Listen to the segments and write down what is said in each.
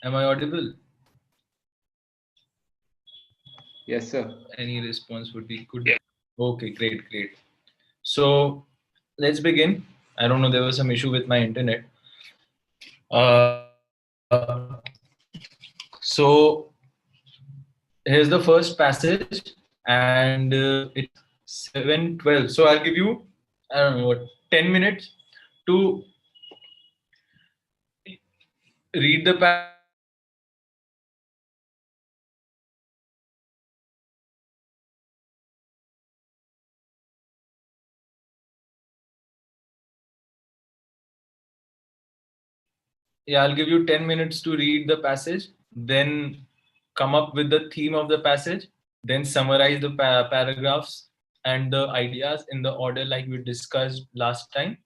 Am I audible? Yes, sir. Any response would be good. Okay, great, great. So let's begin. I don't know, there was some issue with my internet. So here's the first passage, and it's 7:12. So I'll give you, I don't know, what, 10 minutes to read the passage, summarize the paragraph, and answer. Okay. Yeah, I'll give you 10 minutes to read the passage, then come up with the theme of the passage, then summarize the paragraphs and the ideas in the order like we discussed last time,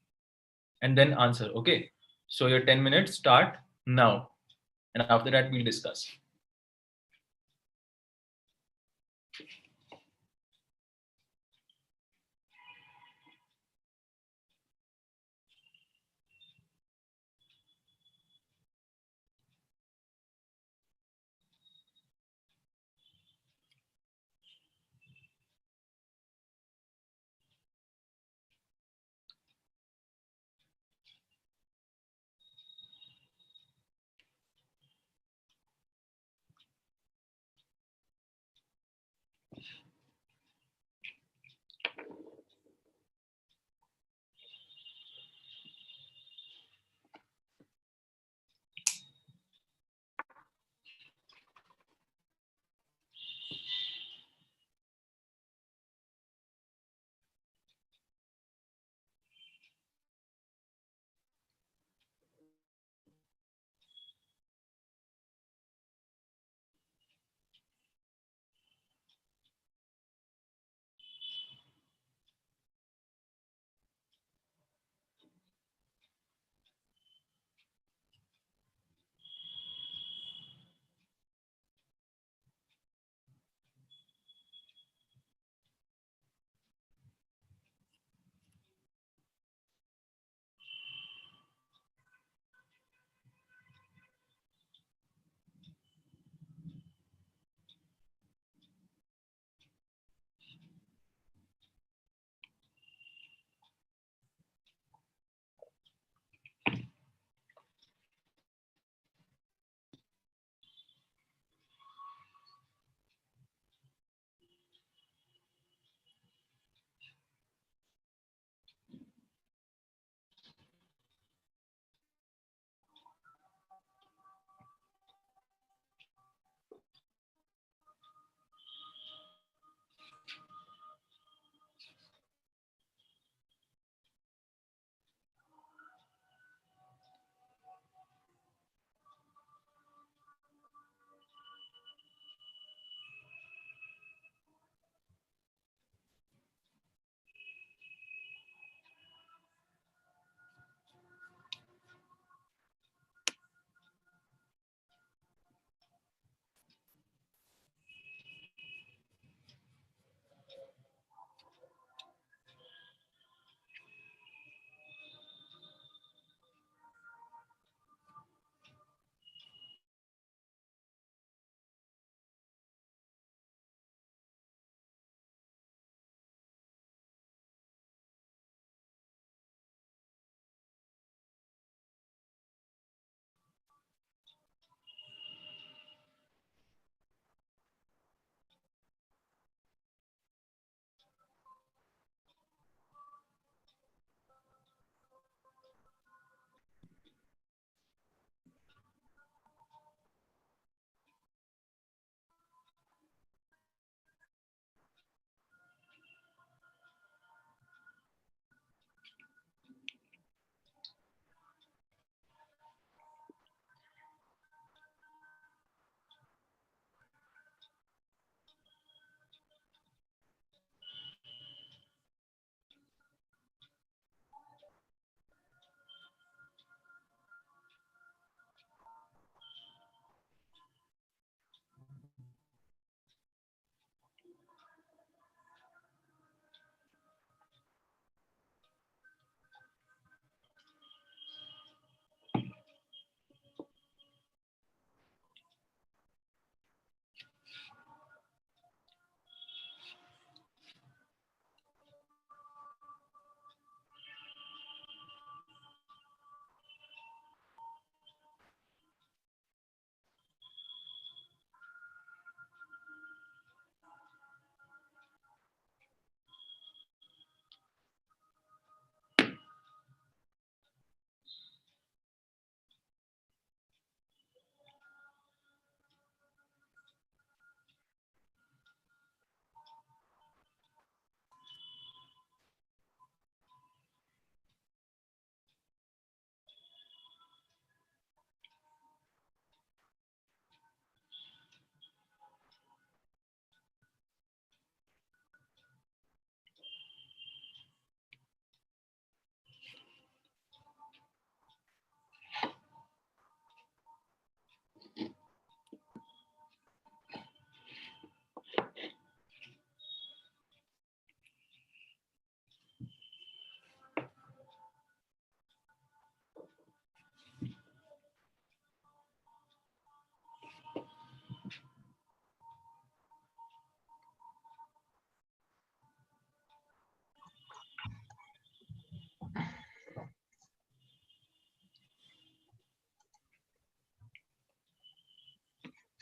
and then answer. Okay. So your 10 minutes start now. And after that, we'll discuss.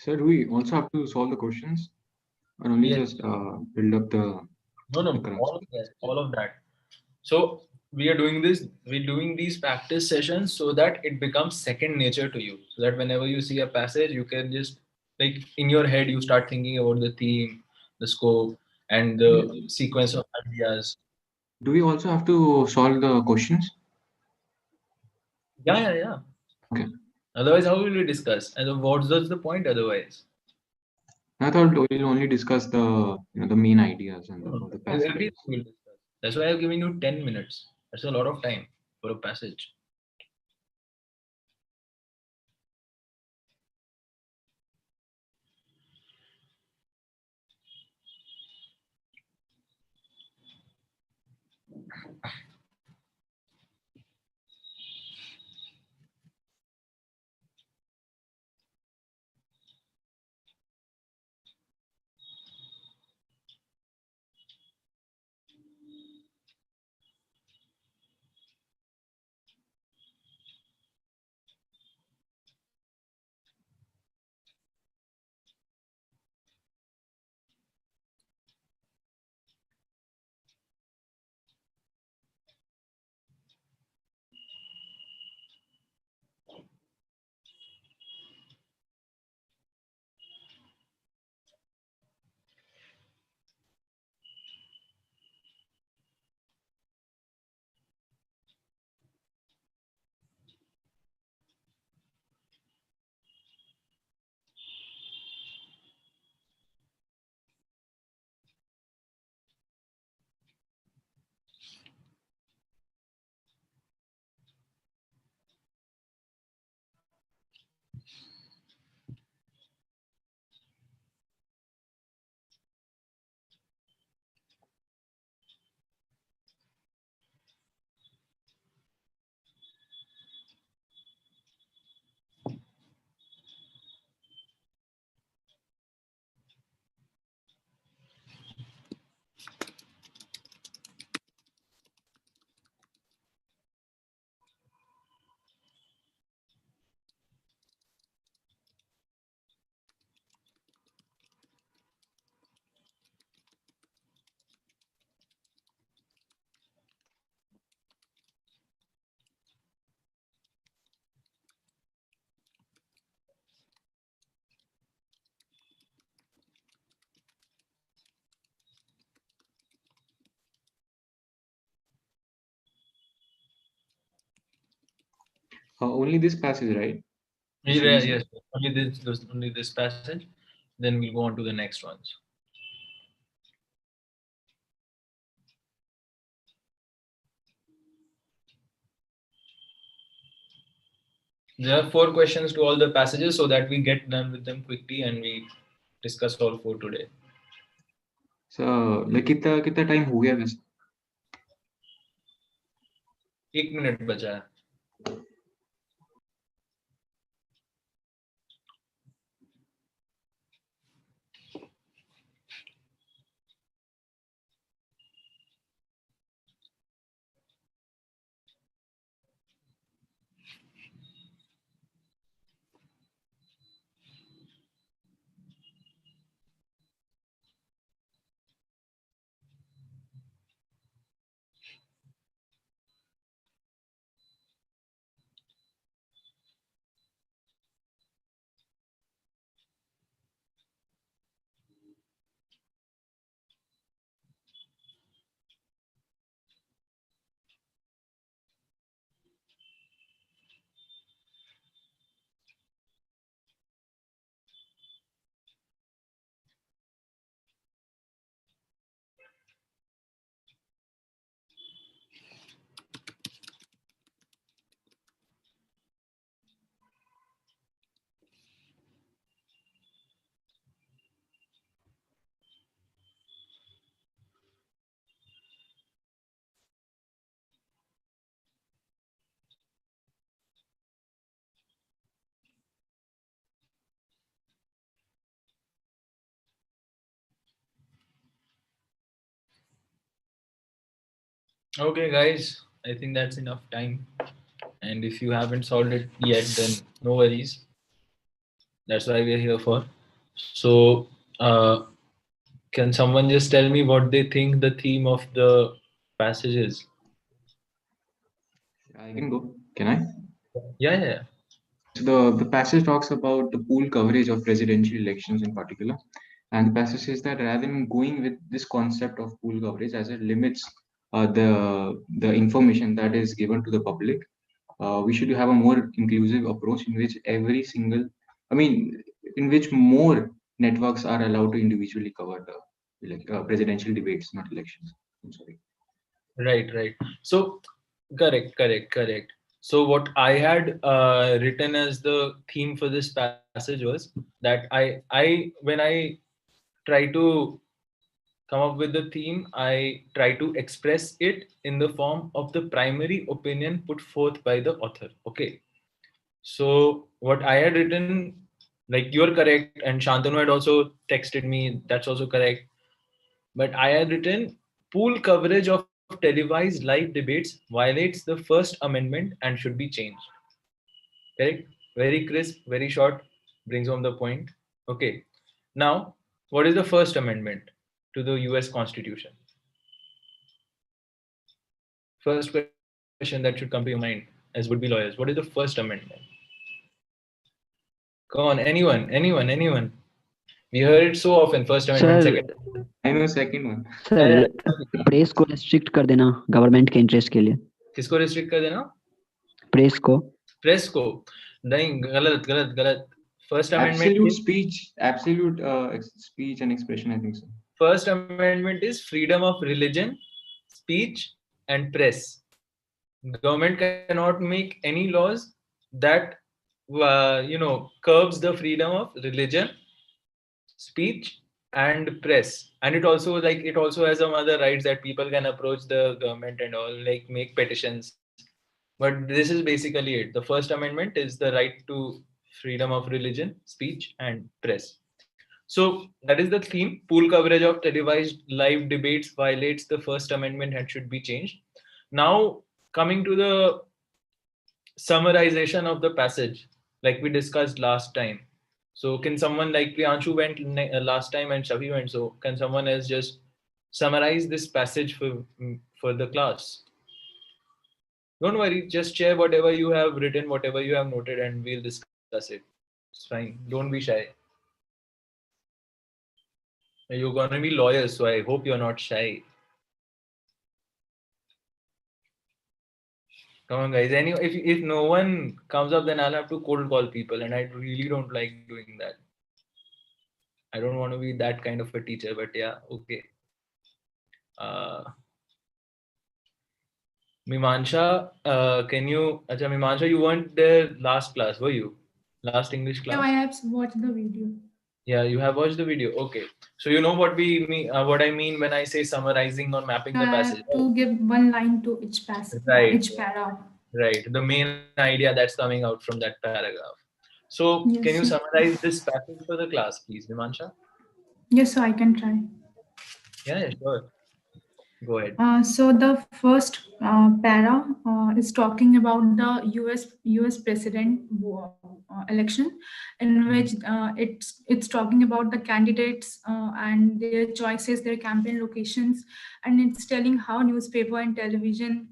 Sir, do we also have to solve the questions or only Yes. just build up the No, graphs? all of that. So we're doing these practice sessions so that it becomes second nature to you. So that whenever you see a passage, you can just like in your head, you start thinking about the theme, the scope, and the sequence of ideas. Do we also have to solve the questions? Yeah. Okay. Otherwise, how will we discuss? And what's the point otherwise? I thought we'll only discuss the main ideas and No, the everything passages. we'll discuss. That's why I've given you 10 minutes. That's a lot of time for a passage. Only this passage, right? Yeah, yes. Only this passage. Then we'll go on to the next ones. There are 4 questions to all the passages so that we get done with them quickly and we discuss all 4 today. So, like कितना time हो गया वैसे? 1 minute बचा है. Okay, guys, I think that's enough time. And if you haven't solved it yet, then no worries. That's why we're here for. So, can someone just tell me what they think the theme of the passage is? I can go. Can I? Yeah, yeah. So the passage talks about the pool coverage of presidential elections in particular. And the passage says that rather than going with this concept of pool coverage as it limits the information that is given to the public, we should have a more inclusive approach in which every single, I mean, in which more networks are allowed to individually cover the presidential debates, not elections. I'm sorry. Right, right. So, correct. So, what I had written as the theme for this passage was that when I try to come up with the theme, I try to express it in the form of the primary opinion put forth by the author. Okay. So, what I had written, like you're correct, and Shantanu had also texted me, that's also correct. But I had written pool coverage of televised live debates violates the First Amendment and should be changed. Correct? Very crisp, very short, brings home the point. Okay. Now, what is the First Amendment to the US Constitution? First question that should come to your mind as would be lawyers. What is the First Amendment? Come on, anyone. We heard it so often. First Amendment, sir Second. I know second one. Sir Yeah, press को restrict कर देना government के interest के लिए किसको restrict कर देना? Press को प्रेस को नहीं, गलत. First Amendment Absolute is speech, speech and expression, I think so. First Amendment is freedom of religion, speech, and press. Government cannot make any laws that curbs the freedom of religion, speech, and press. And it also has some other rights that people can approach the government and all, like make petitions. But this is basically it. The First Amendment is the right to freedom of religion, speech, and press. So that is the theme. Pool coverage of televised live debates violates the First Amendment and should be changed. Now, coming to the summarization of the passage, like we discussed last time. So, can someone like Priyanshu went last time and Shafi went? So, can someone else just summarize this passage for the class? Don't worry, just share whatever you have written, whatever you have noted, and we'll discuss it. It's fine. Don't be shy. You're gonna be lawyers, so I hope you're not shy. Come on, guys. If no one comes up, then I'll have to cold call people, and I really don't like doing that. I don't want to be that kind of a teacher, but yeah, okay. Uh, Mimansha, can you? Acha, Mimansha, you weren't there last class, were you? Last English class? No, I have watched the video. Yeah, you have watched the video. Okay, so you know what we mean. What I mean when I say summarizing or mapping the I passage. have to give one line to each passage, Right. each para. Right. The main idea that's coming out from that paragraph. So, can you Yes, sir. summarize this passage for the class, please, Mimansha? Yes, so I can try. Yeah, sure. Go ahead. So the first para is talking about the US president election, in which it's talking about the candidates and their choices, their campaign locations, and it's telling how newspaper and television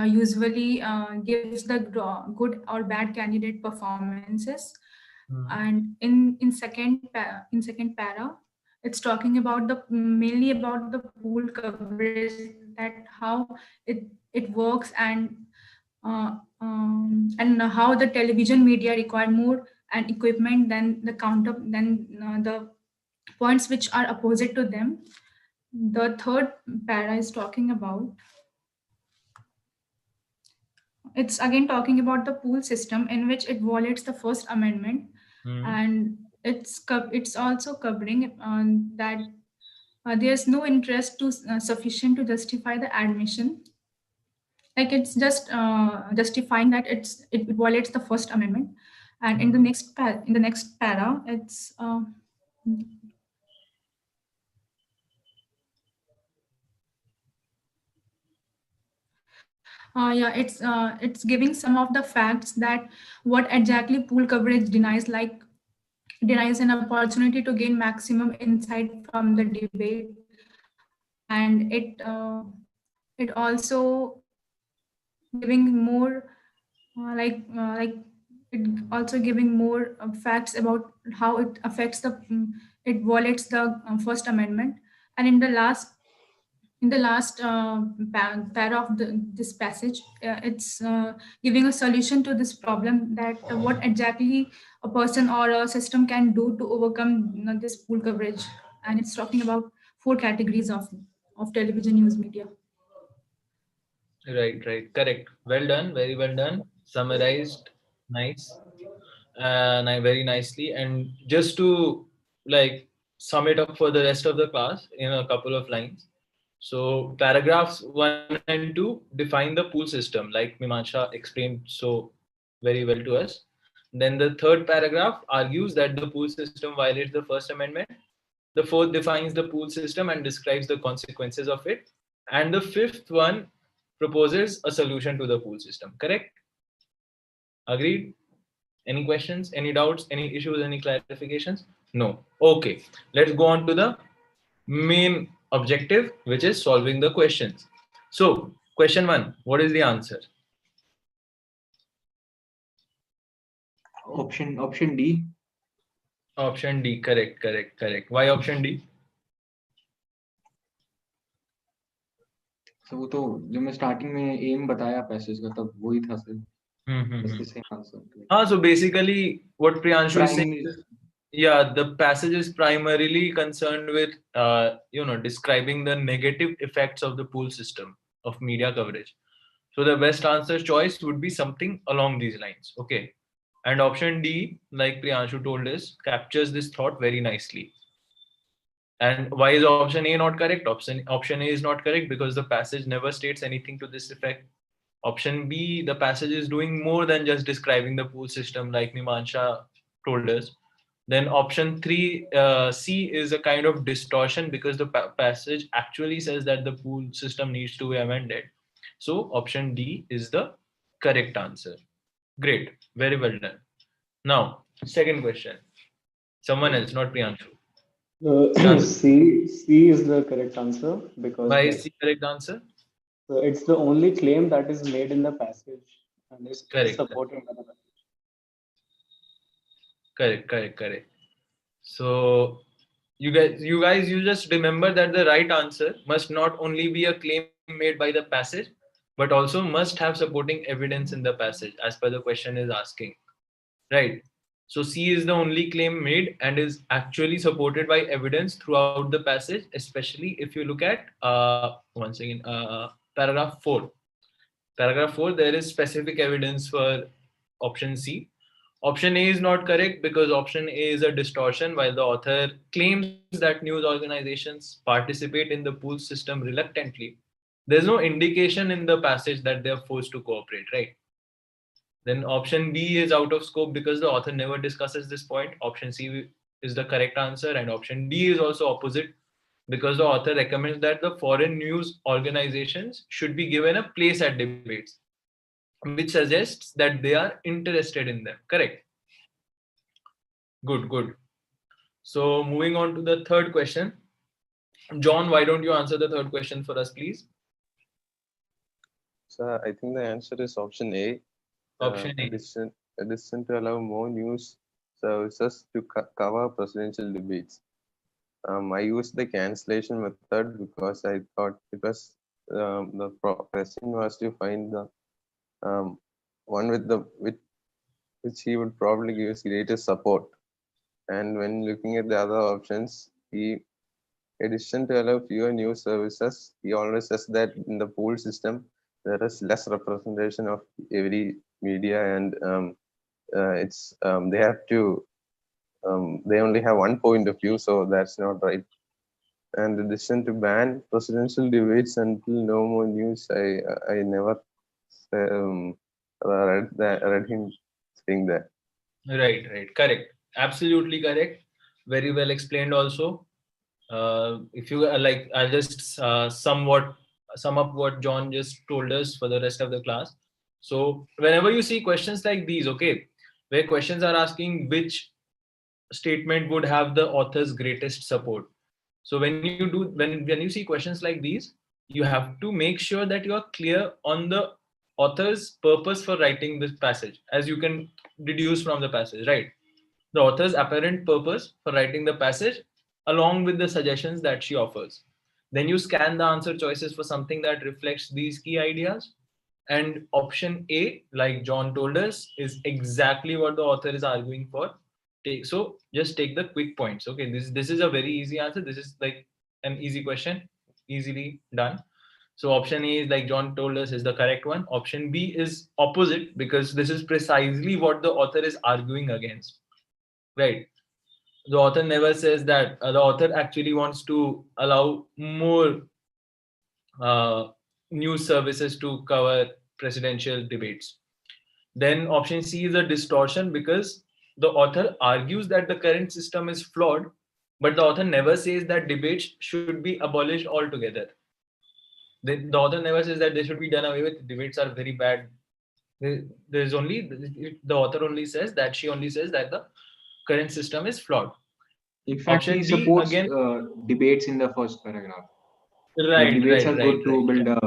usually gives the good or bad candidate performances. And in second para, it's talking about the mainly about the pool coverage, that how it works, and how the television media require more and equipment than the points which are opposite to them. The third para is talking about, it's again talking about the pool system in which it violates the First Amendment, and it's also covering that there's no interest to sufficient to justify the admission. Like it's just justifying that it violates the First Amendment, and in the next para, it's it's giving some of the facts that what exactly pool coverage denies, like denies an opportunity to gain maximum insight from the debate, and it also giving more like it also giving more facts about how it affects it violates the First Amendment. And in the last para of this passage, it's giving a solution to this problem, that what exactly a person or a system can do to overcome this pool coverage. And it's talking about 4 categories of television news media. Right, right, correct. Well done, very well done. Summarized, nice, very nicely. And just to like sum it up for the rest of the class in a couple of lines. So paragraphs 1 and 2 define the pool system, like Mimamsha explained so very well to us. Then the third paragraph argues that the pool system violates the First Amendment. The fourth defines the pool system and describes the consequences of it. And the fifth one proposes a solution to the pool system. Correct? Agreed? Any questions, any doubts, any issues, any clarifications? No. Okay. Let's go on to the main objective, which is solving the questions. So, question 1, what is the answer? Option D. Option D, correct. Why option D? So वो तो जब मैं starting में M बताया passage का तब वही था sir. That's the same answer. So basically what Priyanshu is saying is, yeah, the passage is primarily concerned with describing the negative effects of the pool system of media coverage. So the best answer choice would be something along these lines. Okay. And option D, like Priyanshu told us, captures this thought very nicely. And why is option A not correct? Option A is not correct because the passage never states anything to this effect. Option B, the passage is doing more than just describing the pool system, like Mimamsha told us. Then option 3, C, is a kind of distortion because the passage actually says that the pool system needs to be amended. So option D is the correct answer. Great, very well done. Now, second question. Someone else, not Priyanshu. C is the correct answer because Why is C correct answer? It's the only claim that is made in the passage and is supported by the passage. Correct. So you just remember that the right answer must not only be a claim made by the passage, but also must have supporting evidence in the passage as per the question is asking, right? So C is the only claim made and is actually supported by evidence throughout the passage, especially if you look at paragraph 4. Paragraph 4, there is specific evidence for option C. Option A is not correct because option A is a distortion, while the author claims that news organizations participate in the pool system reluctantly. There's no indication in the passage that they are forced to cooperate, right? Then option B is out of scope because the author never discusses this point. Option C is the correct answer, and option D is also opposite because the author recommends that the foreign news organizations should be given a place at debates, which suggests that they are interested in them. Correct? Good. So moving on to the third question. John, why don't you answer the third question for us, please? So I think the answer is option A. Option A. Addition to allow more news services to cover presidential debates. I used the cancellation method because I thought it was the question was to find the one which he would probably give us greater support. And when looking at the other options, addition to allow fewer news services, he always says that in the pool system there is less representation of every media, and they have to they only have one point of view, so that's not right. And in addition to ban presidential debates until no more news, I never read him saying that. Right, correct, absolutely correct, very well explained also. If you like, I'll just sum up what John just told us for the rest of the class. So whenever you see questions like these, okay, where questions are asking which statement would have the author's greatest support. So when you see questions like these, you have to make sure that you are clear on the author's purpose for writing this passage, as you can deduce from the passage, right? The author's apparent purpose for writing the passage along with the suggestions that she offers. Then you scan the answer choices for something that reflects these key ideas. And option A, like John told us, is exactly what the author is arguing for. So just take the quick points. Okay, this is a very easy answer. This is like an easy question, easily done. So option A is, like John told us, is the correct one. Option B is opposite, because this is precisely what the author is arguing against. Right. The author never says that. The author actually wants to allow more news services to cover presidential debates. Then option C is a distortion, because the author argues that the current system is flawed, but the author never says that debates should be abolished altogether. The author never says that they should be done away with. Debates are very bad. There's only, the author only says that, she only says that the current system is flawed. In fact, he supports debates in the first paragraph. Right, debates right, are right, good to right, build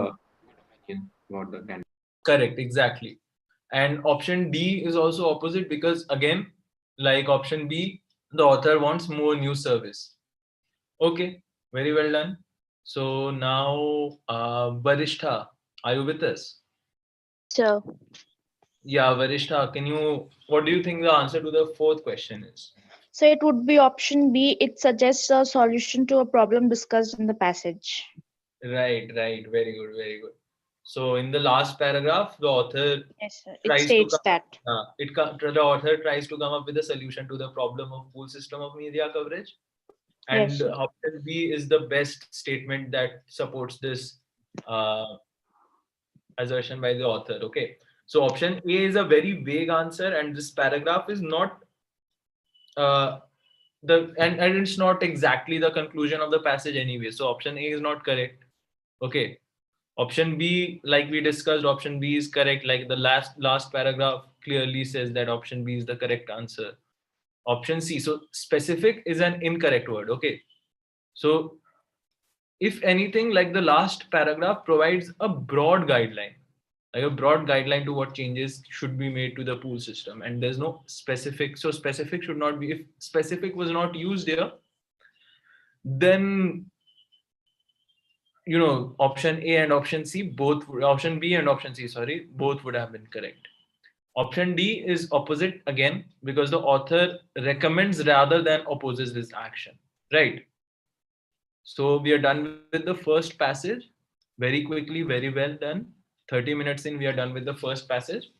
yeah. About the candidate. Correct, exactly. And option D is also opposite, because again, like option B, the author wants more news service. Okay, very well done. So now, Varishtha, are you with us? So, Yeah, Varishtha, what do you think the answer to the fourth question is? so it would be option B. It suggests a solution to a problem discussed in the passage. Right, right. Very good, very good. So in the last paragraph, the author Yes, sir. It tries to states that. the author tries to come up with a solution to the problem of pool system of media coverage. And Yes, sir. option B is the best statement that supports this assertion by the author. Okay. So option A is a very vague answer, and this paragraph is not and it's not exactly the conclusion of the passage anyway. So option A is not correct. Okay. Option B, like we discussed, option B is correct. Like the last paragraph clearly says that option B is the correct answer. Option C, so specific is an incorrect word. Okay. So if anything, like the last paragraph provides a broad guideline, like a broad guideline to what changes should be made to the pool system. And there's no specific. So specific should not be, if specific was not used here, then option A and option C, option B and option C, sorry, both would have been correct. Option D is opposite again, because the author recommends rather than opposes this action, right? So we are done with the first passage very quickly, very well done. 30 minutes in, we are done with the first passage.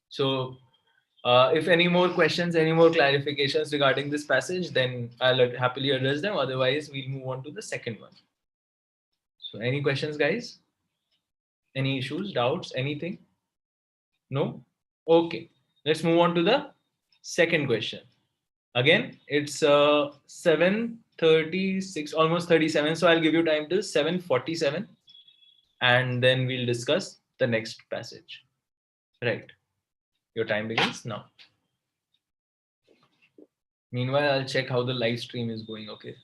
So if any more questions, any more clarifications regarding this passage, then I'll happily address them. Otherwise, we'll move on to the second one. So any questions, guys? Any issues, doubts, anything? No? Okay. Let's move on to the second question. Again, it's 7:36, almost 37. So I'll give you time till 7:47. And then we'll discuss the next passage. Right. Your time begins now. Meanwhile, I'll check how the live stream is going. Okay.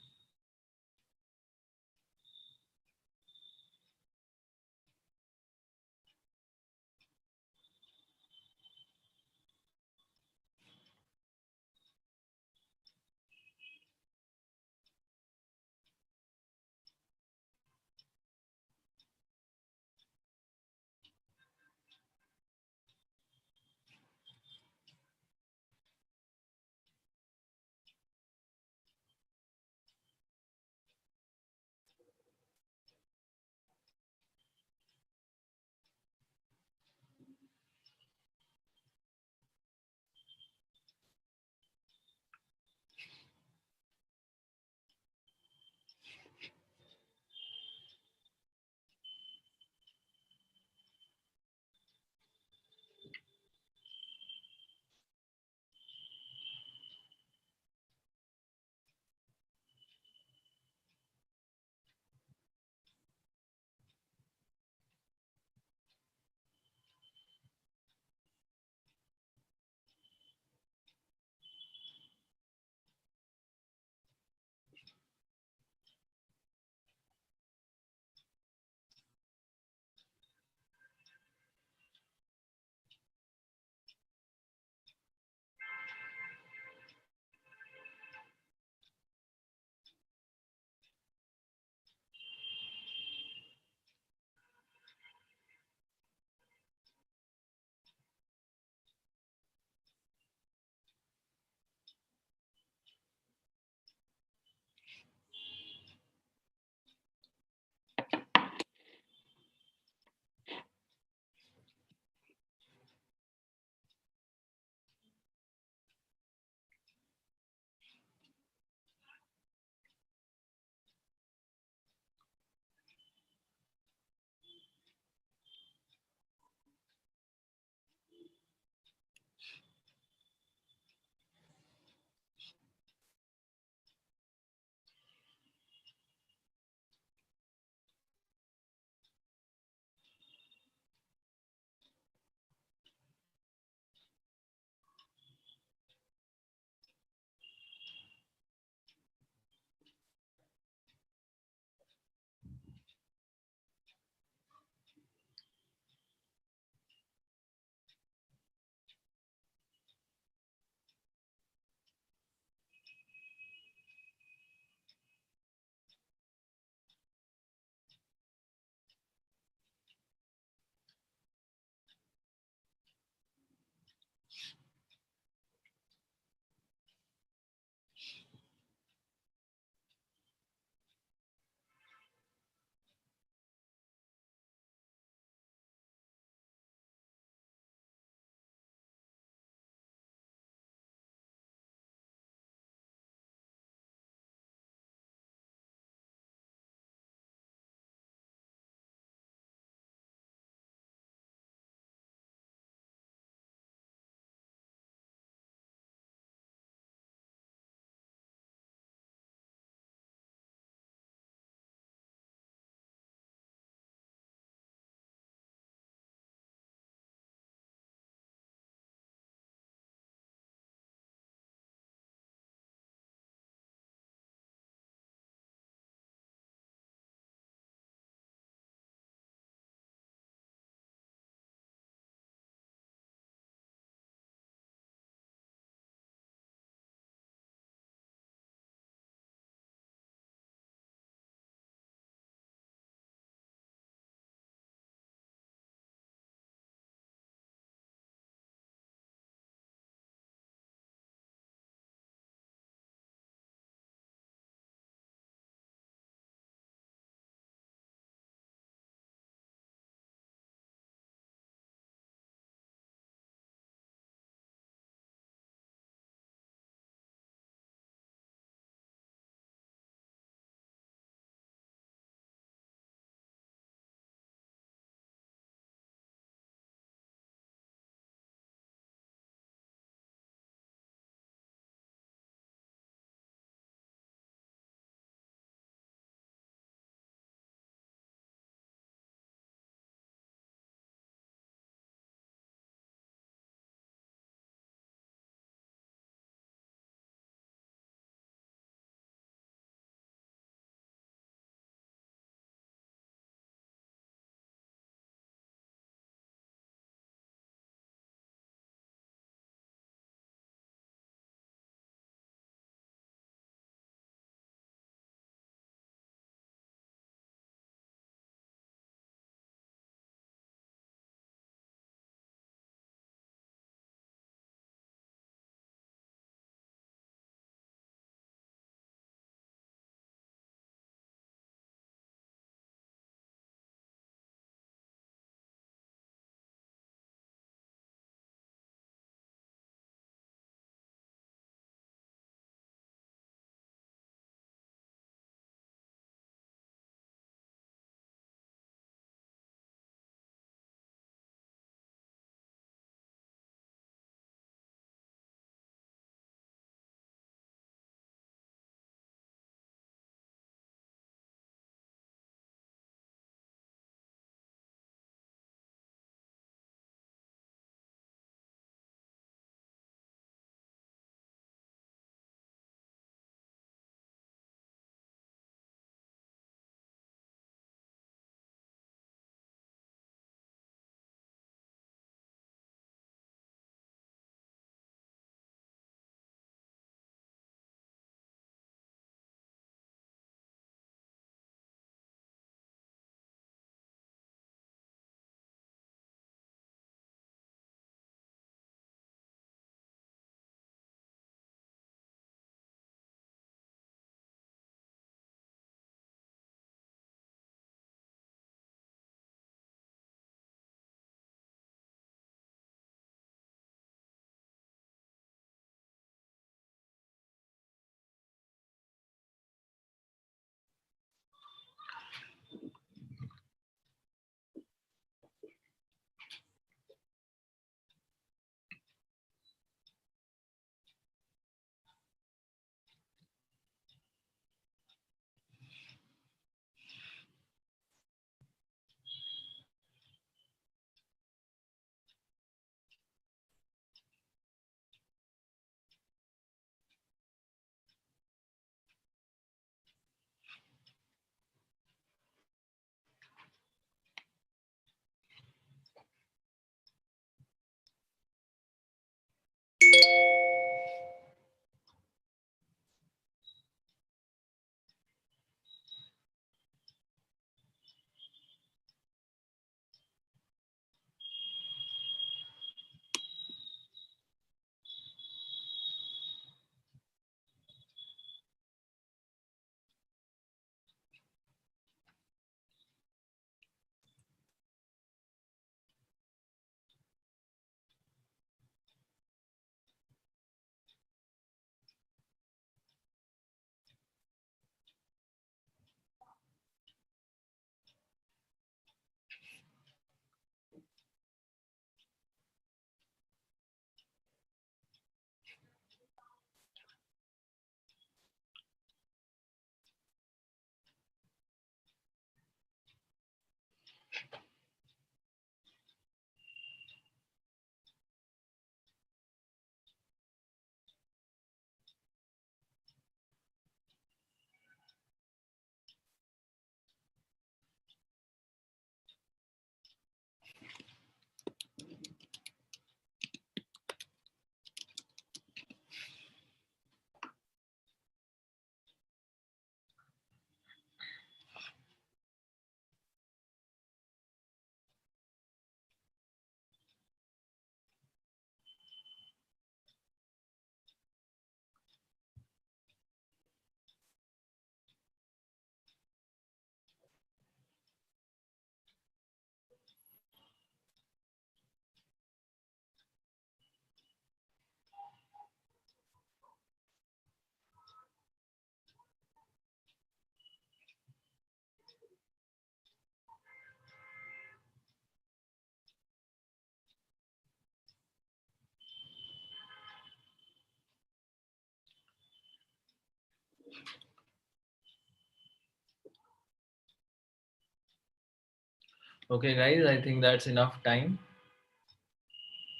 Okay, guys, I think that's enough time.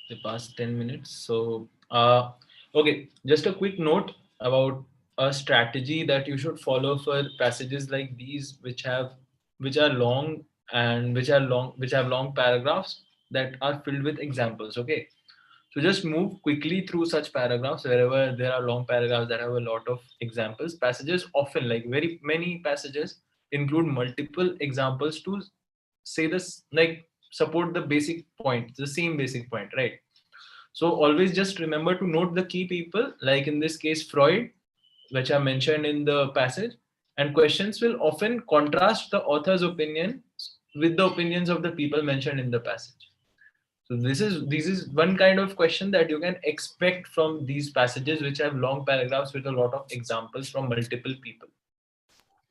The past 10 minutes. So, okay, just a quick note about a strategy that you should follow for passages like these, which are long and which have long paragraphs that are filled with examples. Okay, so just move quickly through such paragraphs wherever there are long paragraphs that have a lot of examples. Passages often, like very many passages, include multiple examples to say this, like support the basic point, the same basic point, right? So always just remember to note the key people, like in this case, Freud, which are mentioned in the passage, and questions will often contrast the author's opinion with the opinions of the people mentioned in the passage. So this is one kind of question that you can expect from these passages, which have long paragraphs with a lot of examples from multiple people.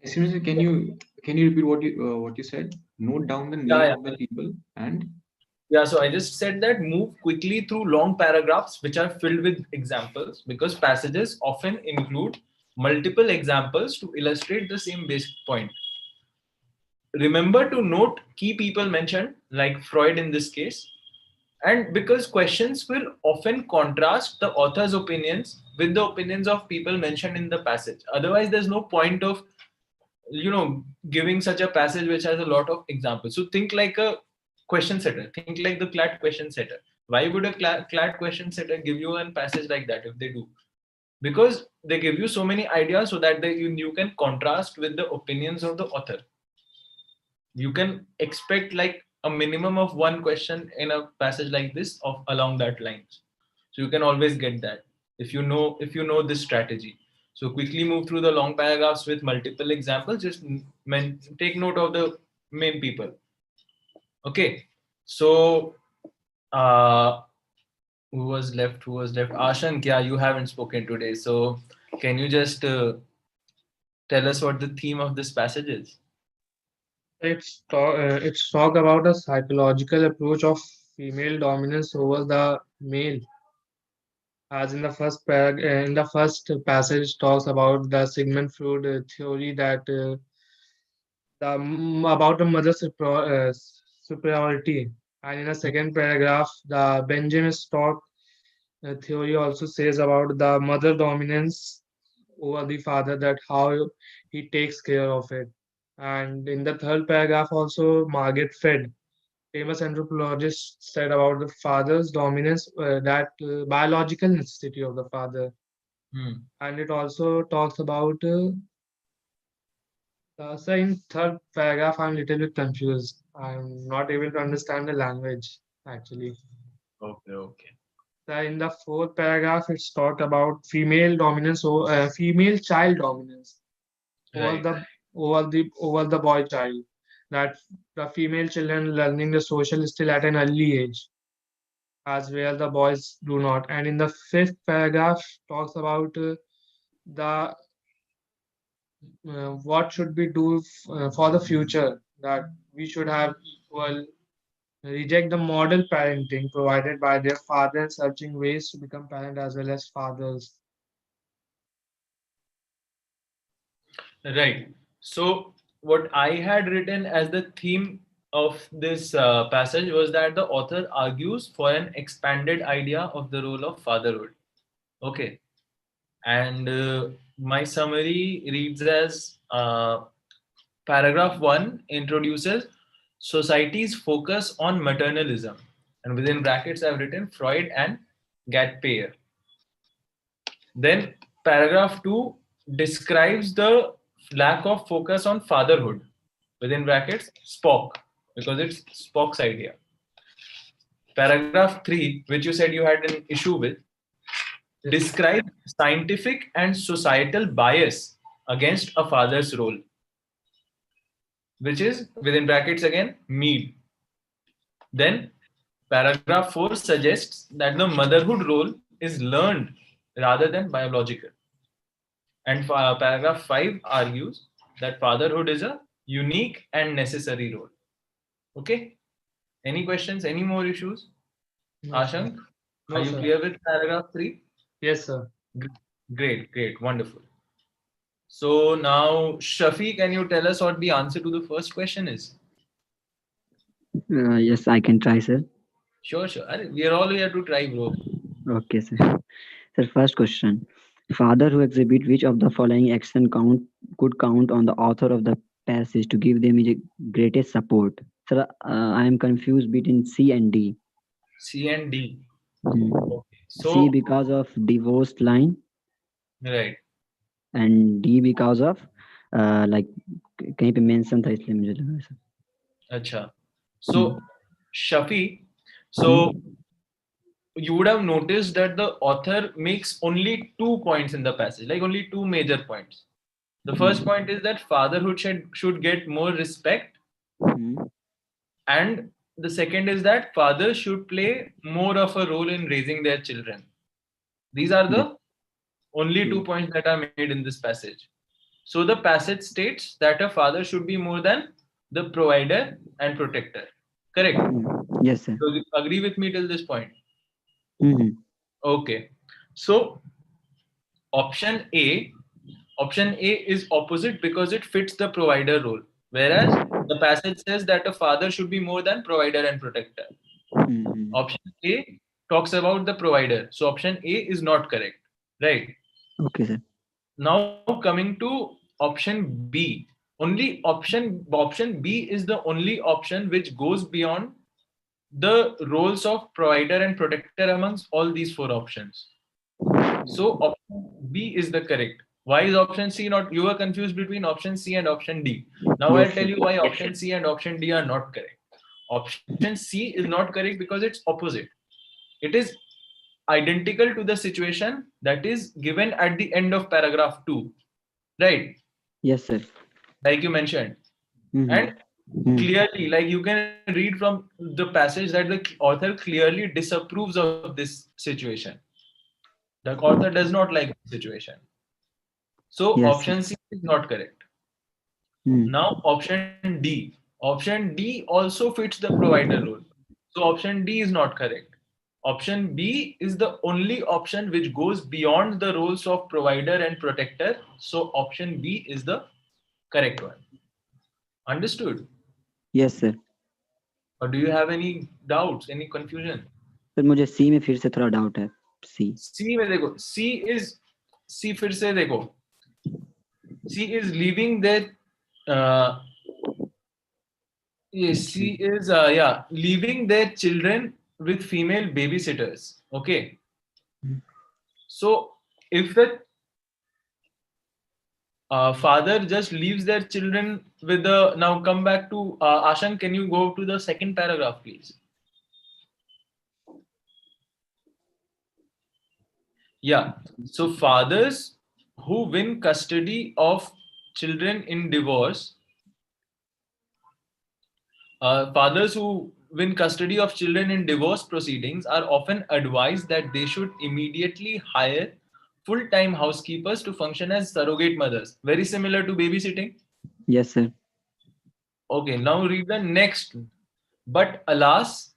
Can you repeat what you said? Note down the name of the people and. Yeah, so I just said that move quickly through long paragraphs which are filled with examples, because passages often include multiple examples to illustrate the same basic point. Remember to note key people mentioned, like Freud in this case, and because questions will often contrast the author's opinions with the opinions of people mentioned in the passage. Otherwise, there's no point of giving such a passage which has a lot of examples. So think like a question setter. Think like the CLAT question setter. Why would a CLAT question setter give you a passage like that if they do? Because they give you so many ideas so that you can contrast with the opinions of the author. You can expect like a minimum of one question in a passage like this of along that lines. So you can always get that if you know this strategy. So quickly move through the long paragraphs with multiple examples. Just take note of the main people. Okay. So who was left? Ashank, yeah, you haven't spoken today. So can you just tell us what the theme of this passage is? It's talk about a psychological approach of female dominance over the male. As in the first passage talks about the Sigmund Freud theory that about the mother's superiority, and in the second paragraph, the Benjamin Stock theory also says about the mother dominance over the father, that how he takes care of it. And in the third paragraph, also Margaret Fed, famous anthropologist, said about the father's dominance, that biological necessity of the father. And it also talks about so in third paragraph, I'm a little bit confused. I'm not able to understand the language actually. Okay. So in the fourth paragraph, it's talked about female dominance or female child dominance over the boy child. That the female children learning the social skill at an early age, as well the boys do not. And in the fifth paragraph, talks about the what should we do for the future, that we should have equal, reject the model parenting provided by their father and searching ways to become parent as well as fathers. Right. So what I had written as the theme of this passage was that the author argues for an expanded idea of the role of fatherhood. Okay. And my summary reads as paragraph 1 introduces society's focus on maternalism. And within brackets, I've written Freud and Gatpeyer. Then paragraph 2 describes the lack of focus on fatherhood. Within brackets, Spock, because it's Spock's idea. Paragraph 3, which you said you had an issue with, describes scientific and societal bias against a father's role, which is within brackets again, Mead. Then paragraph 4 suggests that the motherhood role is learned rather than biological. And paragraph 5 argues that fatherhood is a unique and necessary role. Okay? Any questions? Any more issues? No, Ashank, are you clear with paragraph 3? Yes, sir. Great. Wonderful. So now, Shafi, can you tell us what the answer to the first question is? Yes, I can try, sir. Sure, sure. We are all here to try, bro. Okay, sir. Sir, first question. Father who exhibit which of the following action could count on the author of the passage to give them the greatest support? Sir, I am confused between C and D. C and D. Hmm. Okay. C So, because of divorced line right. and D because of like कहीं पे mention था इसलिए मुझे लगा sir. Acha. So, Shafi, so you would have noticed that the author makes only 2 points in the passage, like only 2 major points. The first point is that fatherhood should get more respect, and the second is that fathers should play more of a role in raising their children. These are the only 2 points that are made in this passage. So the passage states that a father should be more than the provider and protector. Correct? Yes, sir. So you agree with me till this point? Mm-hmm. Okay. So option A is opposite because it fits the provider role. Whereas the passage says that a father should be more than provider and protector. Mm-hmm. Option A talks about the provider. So option A is not correct. Right? Okay, sir. Now coming to option B. Only option B is the only option which goes beyond the roles of provider and protector amongst all these 4 options. So option B is the correct. Why is option C not? You were confused between option C and option D. Now Yes, I'll tell sir. you why option C and option D are not correct. Option C is not correct because it's opposite. It is identical to the situation that is given at the end of paragraph 2. Right? Yes, sir. Like you mentioned. And clearly, like you can read from the passage that the author clearly disapproves of this situation. The author does not like the situation. So Yes, option C is not correct. Hmm. Now option D. Option D also fits the provider role. So option D is not correct. Option B is the only option which goes beyond the roles of provider and protector. So option B is the correct one. Understood? Yes, sir. Or do you have any doubts, any confusion? Sir मुझे सी में फिर से थोड़ा doubt है. C में देखो, C फिर से देखो. C is leaving their C is leaving their children with female babysitters. Okay. So if the father just leaves their children with the, now come back to Ashan, can you go to the second paragraph, please? Yeah. So fathers who win custody of children in divorce, fathers who win custody of children in divorce proceedings are often advised that they should immediately hire full-time housekeepers to function as surrogate mothers. Very similar to babysitting. Yes, sir. Okay, now read the next. But alas,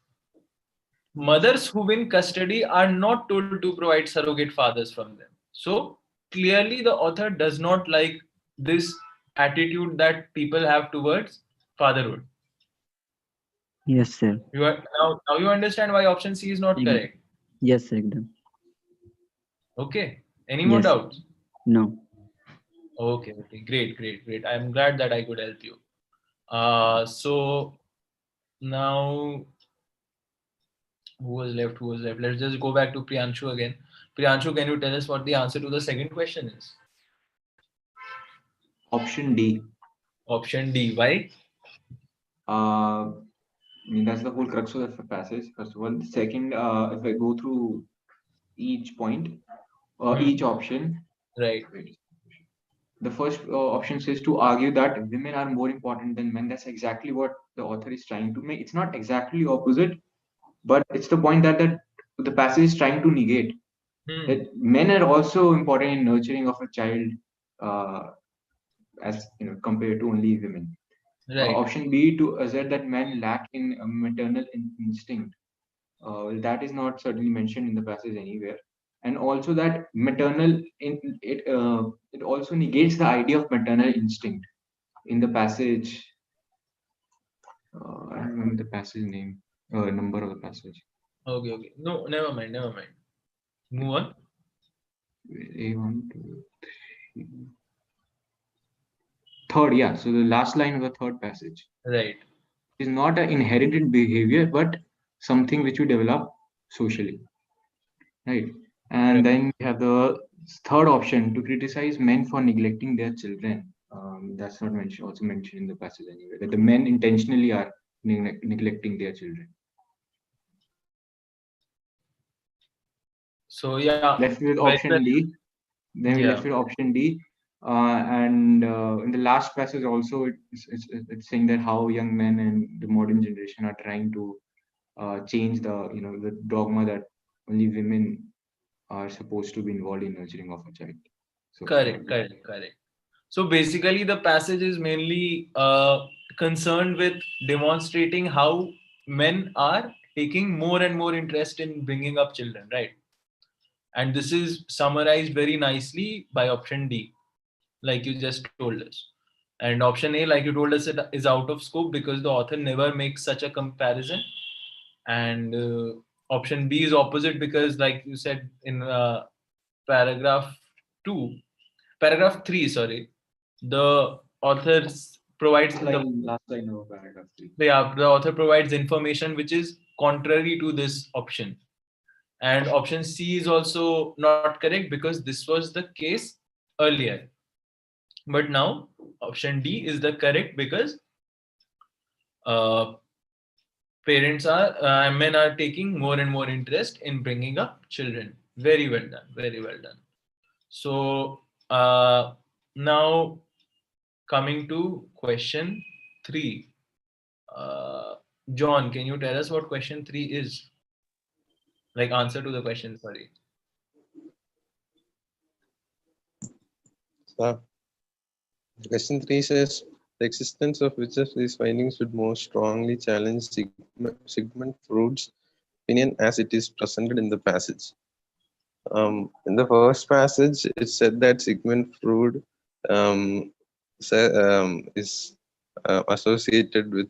mothers who win custody are not told to provide surrogate fathers from them. So clearly the author does not like this attitude that people have towards fatherhood. Yes, sir. Now you understand why option C is not correct. Yes, sir. Ekdam. Okay. Any more doubts? No. Okay. Great. I'm glad that I could help you. So now who was left? Let's just go back to Priyanshu again. Priyanshu, can you tell us what the answer to the second question is? Option D. Option D. Why? I mean, that's the whole crux of the passage, first of all. The second, if I go through each point, each option. Right. The first option says to argue that women are more important than men. That's exactly what the author is trying to make. It's not exactly opposite, but it's the point that the passage is trying to negate. That men are also important in nurturing of a child, as you know, compared to only women. Right. Option B, to assert that men lack in maternal instinct. That is not certainly mentioned in the passage anywhere. And also that maternal, it also negates the idea of maternal instinct in the passage. I don't remember the passage name, number of the passage. Okay. No, never mind. Move on. A1, 2, 3. Third, yeah. So the last line of the third passage. Right. Is not an inherited behavior, but something which you develop socially. Right. And Right. then we have the third option, to criticize men for neglecting their children. That's not mentioned, also mentioned in the passage anyway, that the men intentionally are neglecting their children. So yeah, left with option D. Then we left with option D. And in the last passage also, it's saying that how young men and the modern generation are trying to change the dogma that only women are supposed to be involved in nurturing of a child. So Correct. So basically, the passage is mainly concerned with demonstrating how men are taking more and more interest in bringing up children, right? And this is summarized very nicely by option D, like you just told us. And option A, like you told us, it is out of scope because the author never makes such a comparison. And option B is opposite because, like you said in paragraph 3, sorry, the author provides last line of paragraph 3. Yeah, the author provides information which is contrary to this option. And option C is also not correct because this was the case earlier. But now option D is the correct because men are taking more and more interest in bringing up children. Very well done. So now coming to question 3. John, can you tell us what question 3 is? Like answer to the question, sorry. Question 3 says, the existence of which of these findings would more strongly challenge Sigmund Freud's opinion as it is presented in the passage. In the first passage, it said that Sigmund Freud is associated with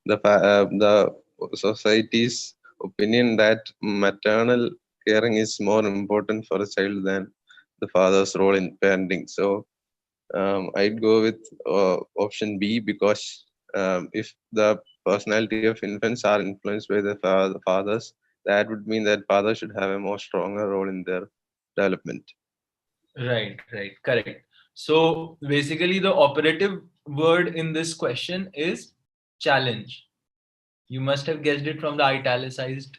the society's opinion that maternal caring is more important for a child than the father's role in parenting. So I'd go with option B because if the personality of infants are influenced by the fathers, that would mean that fathers should have a more stronger role in their development. Right, correct. So basically the operative word in this question is challenge. You must have guessed it from the italicized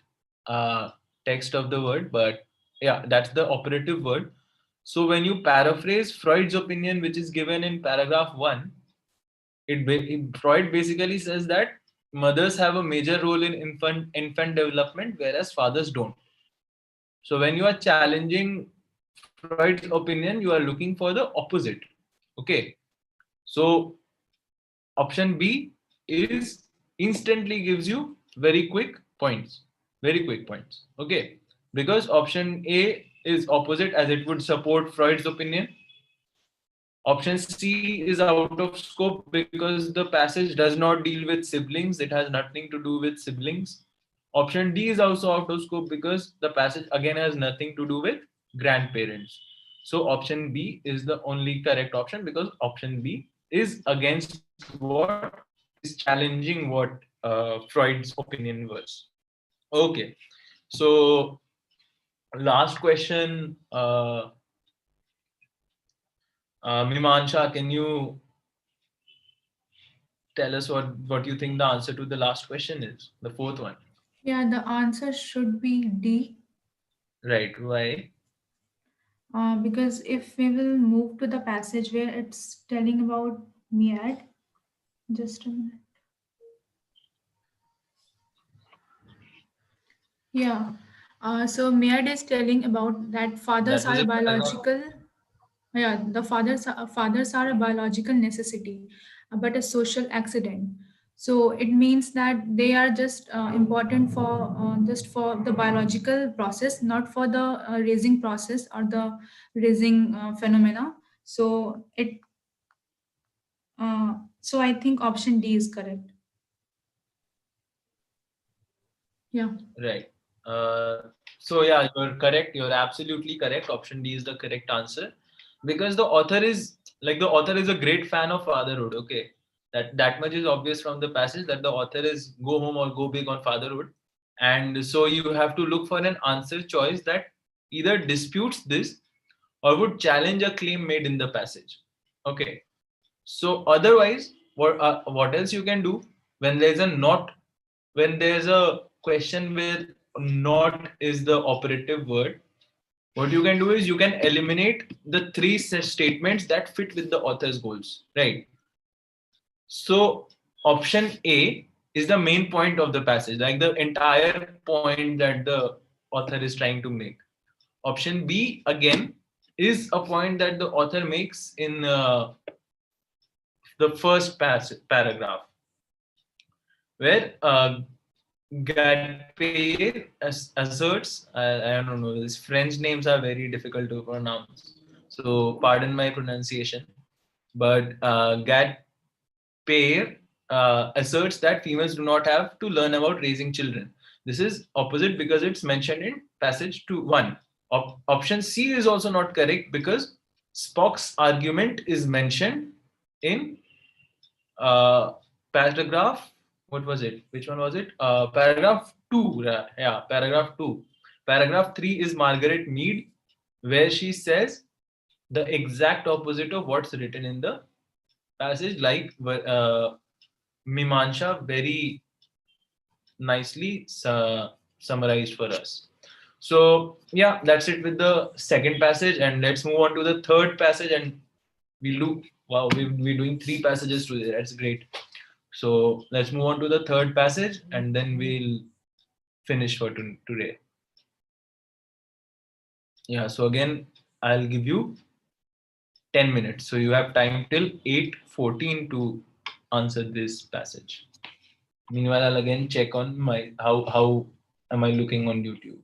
text of the word, but yeah, that's the operative word. So when you paraphrase Freud's opinion, which is given in paragraph 1, Freud basically says that mothers have a major role in infant development, whereas fathers don't. So when you are challenging Freud's opinion, you are looking for the opposite. Okay. So option B is instantly gives you very quick points. Okay. Because option A is opposite as it would support Freud's opinion. Option C is out of scope because the passage does not deal with siblings. It has nothing to do with siblings. Option D is also out of scope because the passage again has nothing to do with grandparents. So option B is the only correct option because option B is against what is challenging what Freud's opinion was. Okay. So last question. Mimansha, can you tell us what you think the answer to the last question is, the fourth one? Yeah, the answer should be D. Right. Why? Because if we will move to the passage where it's telling about Miad, just a minute. Yeah. So Miad is telling about that fathers are biological. Yeah, the fathers are a biological necessity, but a social accident. So it means that they are just important for the biological process, not for the raising process or the raising phenomena. So I think option D is correct. Yeah. Right. So yeah, you're correct. You're absolutely correct. Option D is the correct answer, because the author is a great fan of fatherhood. Okay, that much is obvious from the passage, that the author is go home or go big on fatherhood, and so you have to look for an answer choice that either disputes this or would challenge a claim made in the passage. Okay. So otherwise, what else you can do when there's a not, when there's a question where not is the operative word? What you can do is you can eliminate the three statements that fit with the author's goals, right? So option A is the main point of the passage, like the entire point that the author is trying to make. Option B again is a point that the author makes in the first paragraph, where Gatpay asserts, I don't know, these French names are very difficult to pronounce, so pardon my pronunciation, but Gatpay asserts that females do not have to learn about raising children. This is opposite because it's mentioned in passage 2.1. Option C is also not correct because Spock's argument is mentioned in paragraph, what was it? Which one was it? Paragraph 2. Yeah, paragraph 2. Paragraph 3 is Margaret Mead, where she says the exact opposite of what's written in the passage, like Mimansha very nicely summarized for us. So yeah, that's it with the second passage, and let's move on to the third passage. And we'll do, wow, we're doing 3 passages today. That's great. So let's move on to the third passage, and then we'll finish for today. Yeah, so again, I'll give you 10 minutes. So you have time till 8:14 to answer this passage. Meanwhile, I'll again check on my how am I looking on YouTube.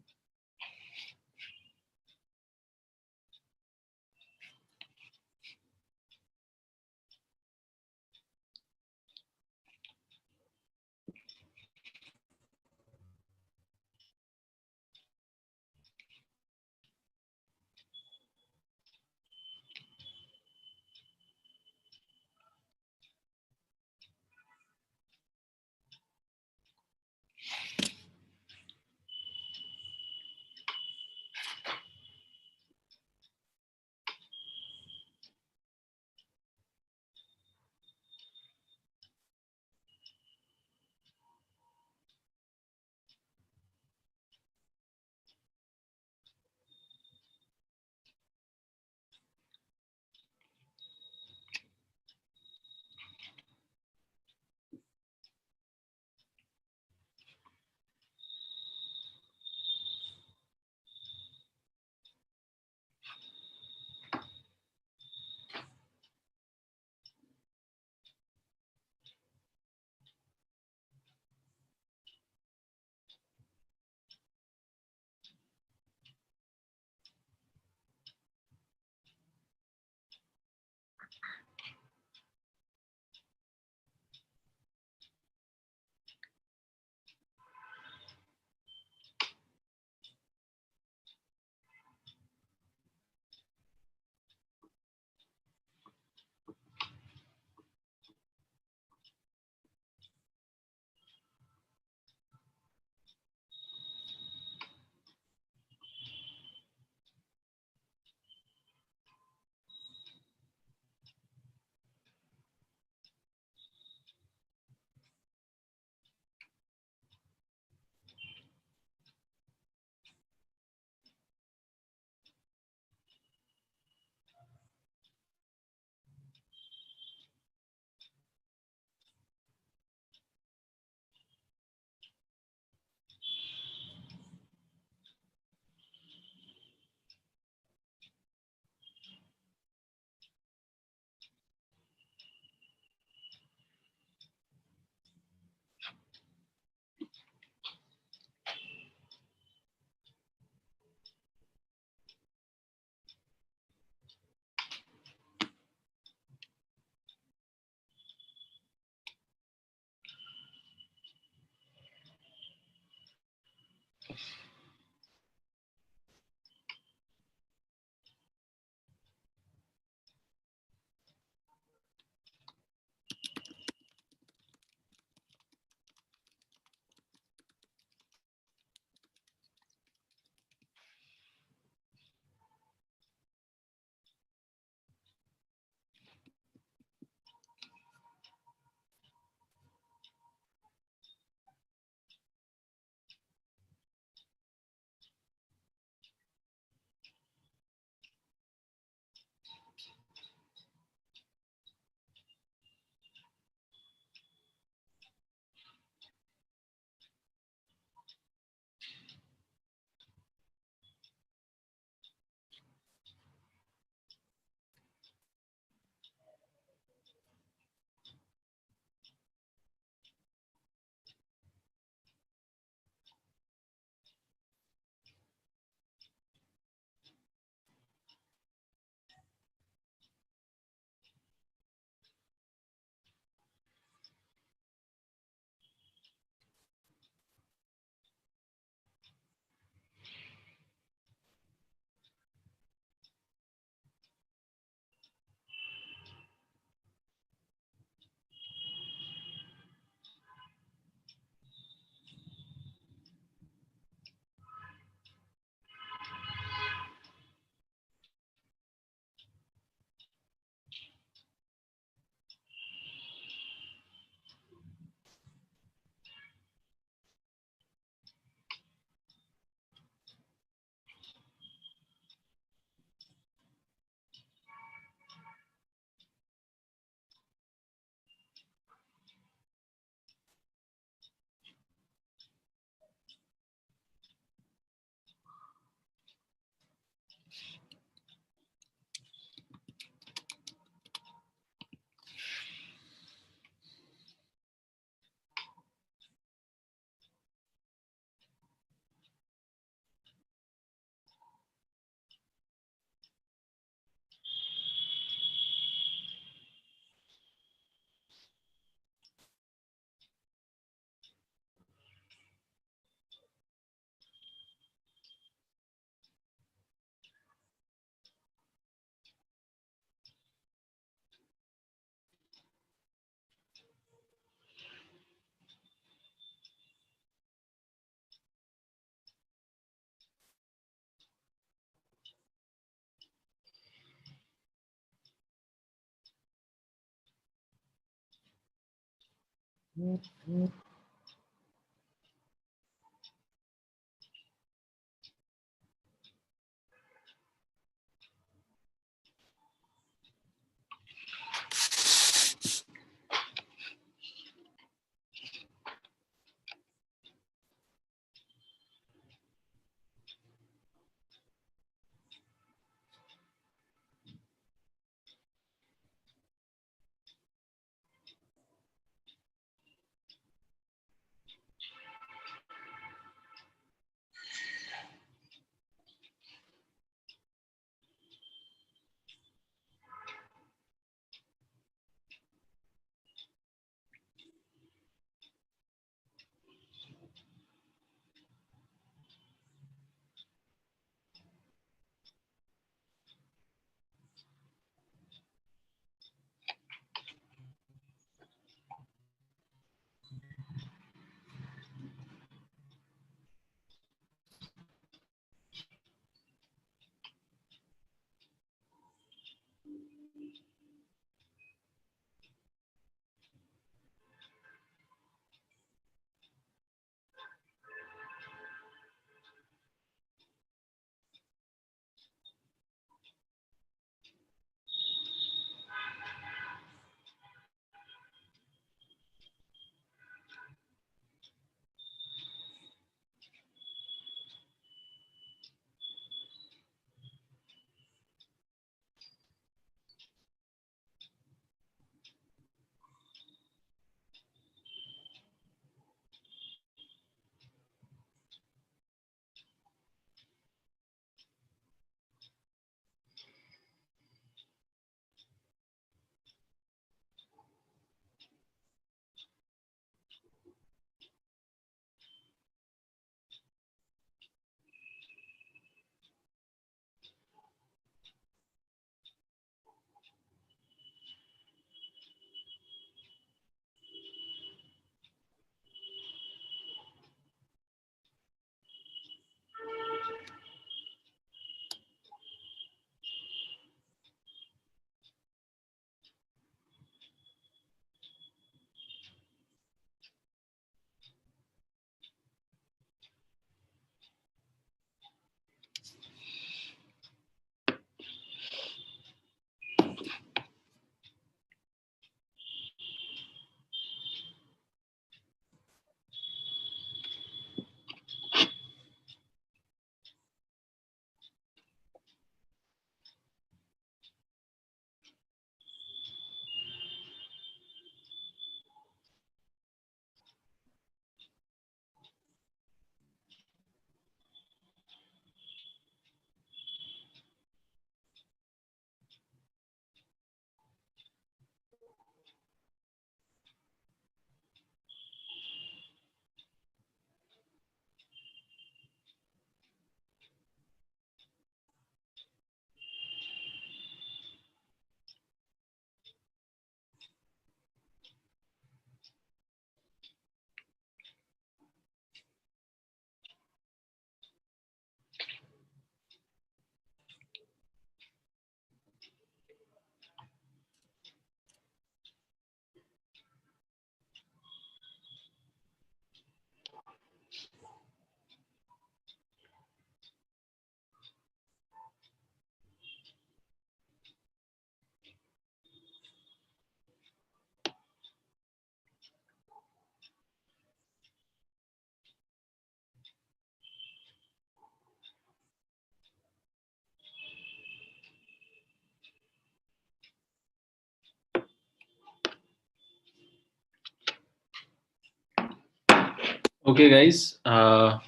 Okay, guys. I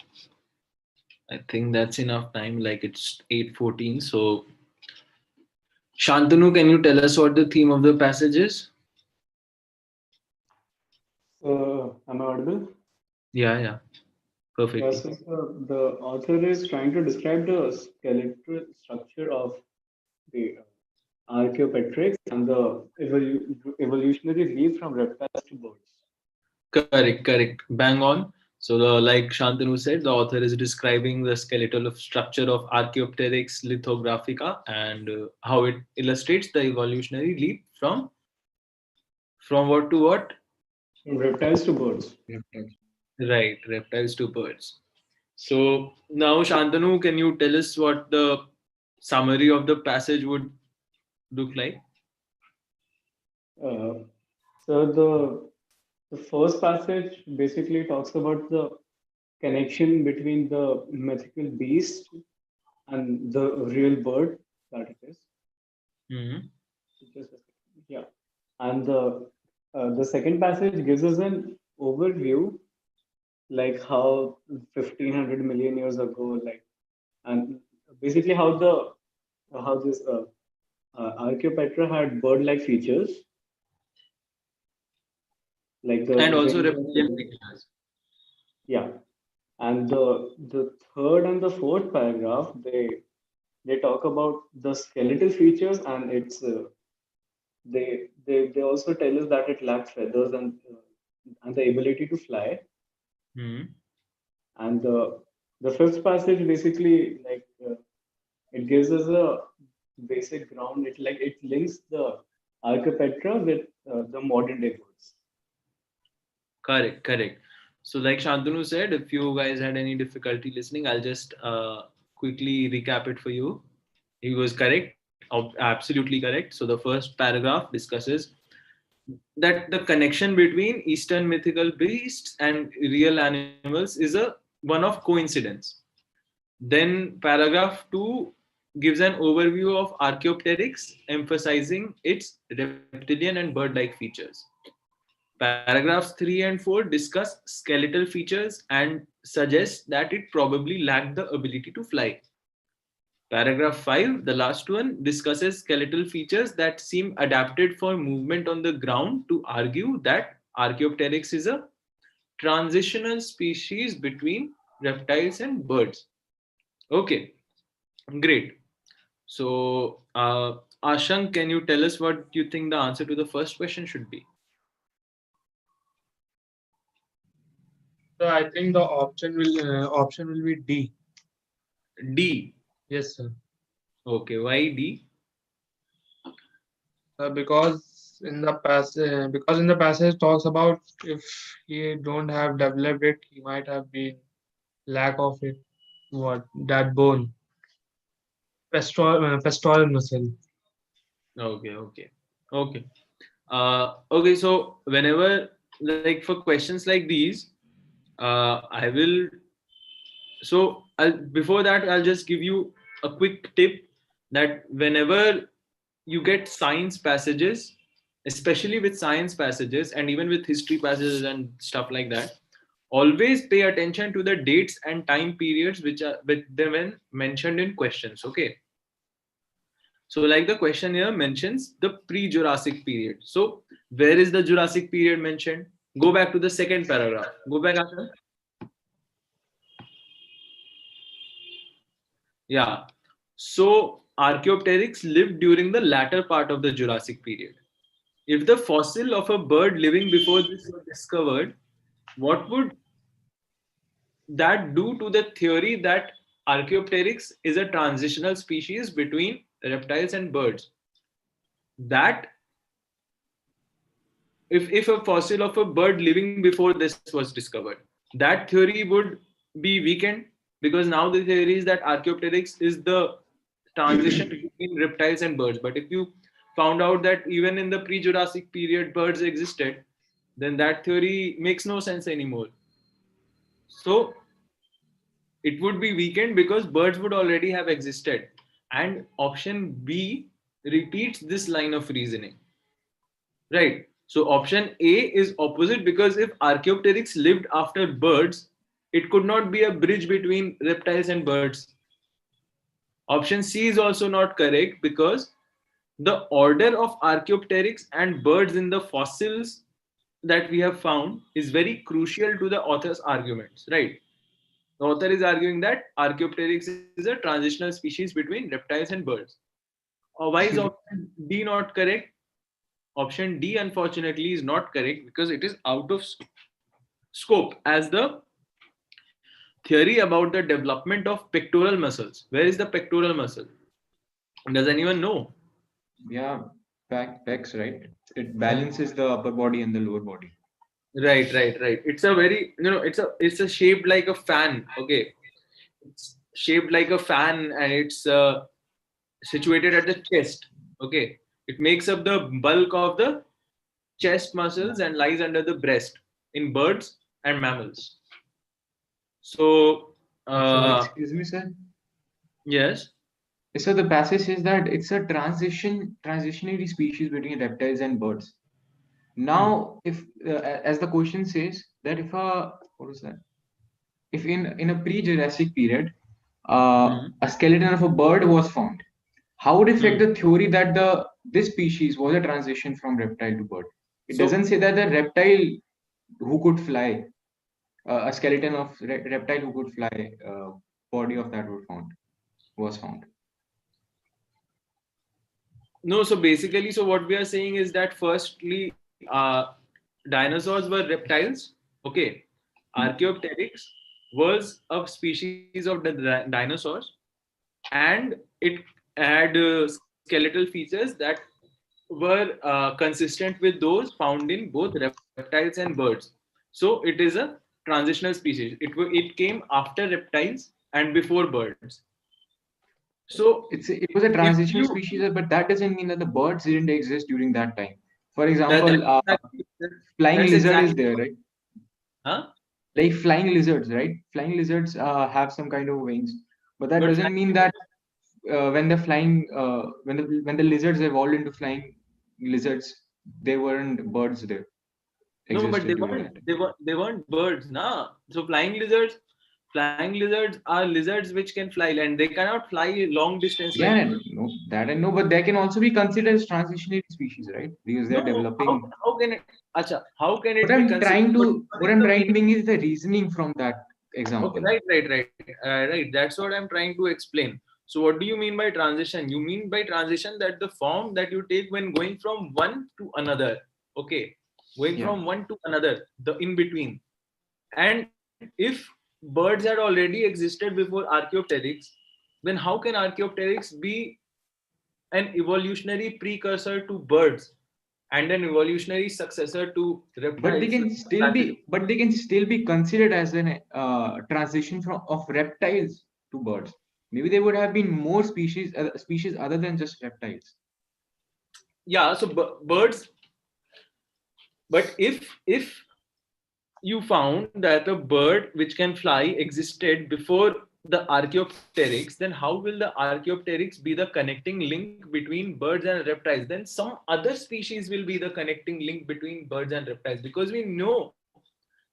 think that's enough time. Like it's 8:14. So, Shantanu, can you tell us what the theme of the passage is? Am I audible? Yeah, perfectly. Yes, the author is trying to describe the skeletal structure of the Archaeopteryx and the evolutionary leap from reptiles to birds. Correct. Bang on. So, like Shantanu said, the author is describing the skeletal of structure of Archaeopteryx lithographica and how it illustrates the evolutionary leap from what to what? From reptiles to birds. Right, reptiles to birds. So now, Shantanu, can you tell us what the summary of the passage would look like? Uh, so the first passage basically talks about the connection between the mythical beast and the real bird that it is. Mm-hmm. Yeah, and the second passage gives us an overview, like how 1500 million years ago, like, and basically how this Archaeopteryx had bird-like features, like the And also wings reptilian and features. yeah. And the third and the fourth paragraph, they talk about the skeletal features, and it's they also tell us that it lacks feathers and the ability to fly. Mm-hmm. And the fifth passage basically it gives us a basic ground. It links the Archaeopteryx with the modern day birds. Correct. So, like Shantanu said, if you guys had any difficulty listening, I'll just quickly recap it for you. He was correct, absolutely correct. So, the first paragraph discusses that the connection between Eastern mythical beasts and real animals is a one of coincidence. Then paragraph 2 gives an overview of Archaeopteryx, emphasizing its reptilian and bird-like features. Paragraphs 3 and 4 discuss skeletal features and suggest that it probably lacked the ability to fly. Paragraph 5, the last one, discusses skeletal features that seem adapted for movement on the ground to argue that Archaeopteryx is a transitional species between reptiles and birds. Okay, great. So, Ashank, can you tell us what you think the answer to the first question should be? So I think the option will be D. D. Yes, sir. Okay, why D? Because in the passage talks about if he don't have developed it, he might have been lack of it. What that bone, pectoral muscle. Okay. Okay, so whenever, like for questions like these, I will. So before that, I'll just give you a quick tip that whenever you get science passages, especially with science passages and even with history passages and stuff like that, always pay attention to the dates and time periods which are with them when mentioned in questions. Okay. So, like the question here mentions the pre-Jurassic period. So, where is the Jurassic period mentioned? Go back to the second paragraph. Go back, Asha. Yeah. So, Archaeopteryx lived during the latter part of the Jurassic period. If the fossil of a bird living before this was discovered, what would that do to the theory that Archaeopteryx is a transitional species between reptiles and birds? That if a fossil of a bird living before this was discovered, that theory would be weakened because now the theory is that Archaeopteryx is the transition between reptiles and birds. But if you found out that even in the pre-Jurassic period birds existed, then that theory makes no sense anymore. So it would be weakened because birds would already have existed. And option B repeats this line of reasoning. Right. So option A is opposite, because if Archaeopteryx lived after birds, it could not be a bridge between reptiles and birds. Option C is also not correct, because the order of Archaeopteryx and birds in the fossils that we have found is very crucial to the author's arguments, right? The author is arguing that Archaeopteryx is a transitional species between reptiles and birds. Why is option D not correct? Option D, unfortunately, is not correct because it is out of scope as the theory about the development of pectoral muscles. Where is the pectoral muscle? Does anyone know? Yeah, pecs, right? It balances the upper body and the lower body. Right. It's a very, it's a shaped like a fan. Okay, it's shaped like a fan, and it's situated at the chest. Okay, it makes up the bulk of the chest muscles and lies under the breast in birds and mammals. So, excuse me, sir. yes. So the passage says that it's a transitionary species between reptiles and birds. Now, if as the question says that if in a pre-Jurassic period, a skeleton of a bird was found, how would it affect the theory that this species was a transition from reptile to bird? It doesn't say that the reptile who could fly, a skeleton of reptile who could fly, body of that was found. No, so basically, so what we are saying is that firstly, dinosaurs were reptiles. Okay, Archaeopteryx was a species of the dinosaurs, and it had skeletal features that were consistent with those found in both reptiles and birds. So it is a transitional species. It came after reptiles and before birds. So it was a transitional species, but that doesn't mean that the birds didn't exist during that time. For example, flying lizard is there, right? Huh? Like flying lizards, right? Flying lizards have some kind of wings, but that doesn't mean that when the lizards evolved into flying lizards, they weren't birds there. No, but they weren't birds, nah. So flying lizards are lizards which can fly, and they cannot fly long distance. Yeah, no, that I know, but they can also be considered as transitionary species, right? Because they're developing. How can it? Acha, how can it? What I'm trying to bring is the reasoning from that example. Okay, right. That's what I'm trying to explain. So what do you mean by transition? You mean by transition that the form that you take when going from one to another. Okay, going from one to another, the in between. And if birds had already existed before Archaeopteryx, then how can Archaeopteryx be an evolutionary precursor to birds and an evolutionary successor to reptiles? But they can still be considered as an transition of reptiles to birds. Maybe there would have been more species other than just reptiles. Yeah, so birds. But if you found that a bird which can fly existed before the Archaeopteryx, then how will the Archaeopteryx be the connecting link between birds and reptiles? Then some other species will be the connecting link between birds and reptiles, because we know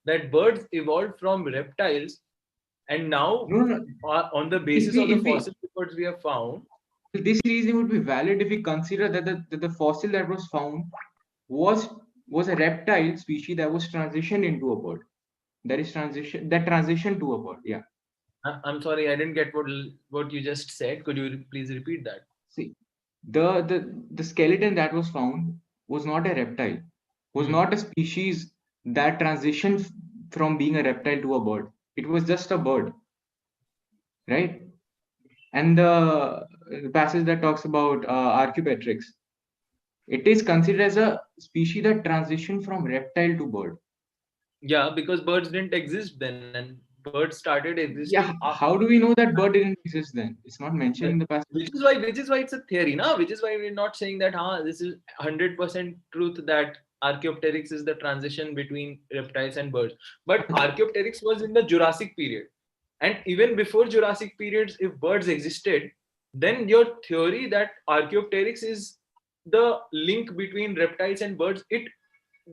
that birds evolved from reptiles, and now on the basis of the fossil records we have found. This reasoning would be valid if we consider that the fossil that was found was a reptile species that was transitioned into a bird. That transitioned to a bird. Yeah. I'm sorry, I didn't get what you just said. Could you please repeat that? See, the skeleton that was found was not a reptile. Was not a species that transitioned from being a reptile to a bird. It was just a bird, right? And the passage that talks about Archaeopteryx, it is considered as a species that transitioned from reptile to bird. Yeah, because birds didn't exist then, and birds started existing. Yeah, how do we know that bird didn't exist then? It's not mentioned in the passage. Which is why it's a theory, na? Which is why we're not saying that this is 100% truth that Archaeopteryx is the transition between reptiles and birds. But Archaeopteryx was in the Jurassic period. And even before Jurassic periods, if birds existed, then your theory that Archaeopteryx is the link between reptiles and birds, it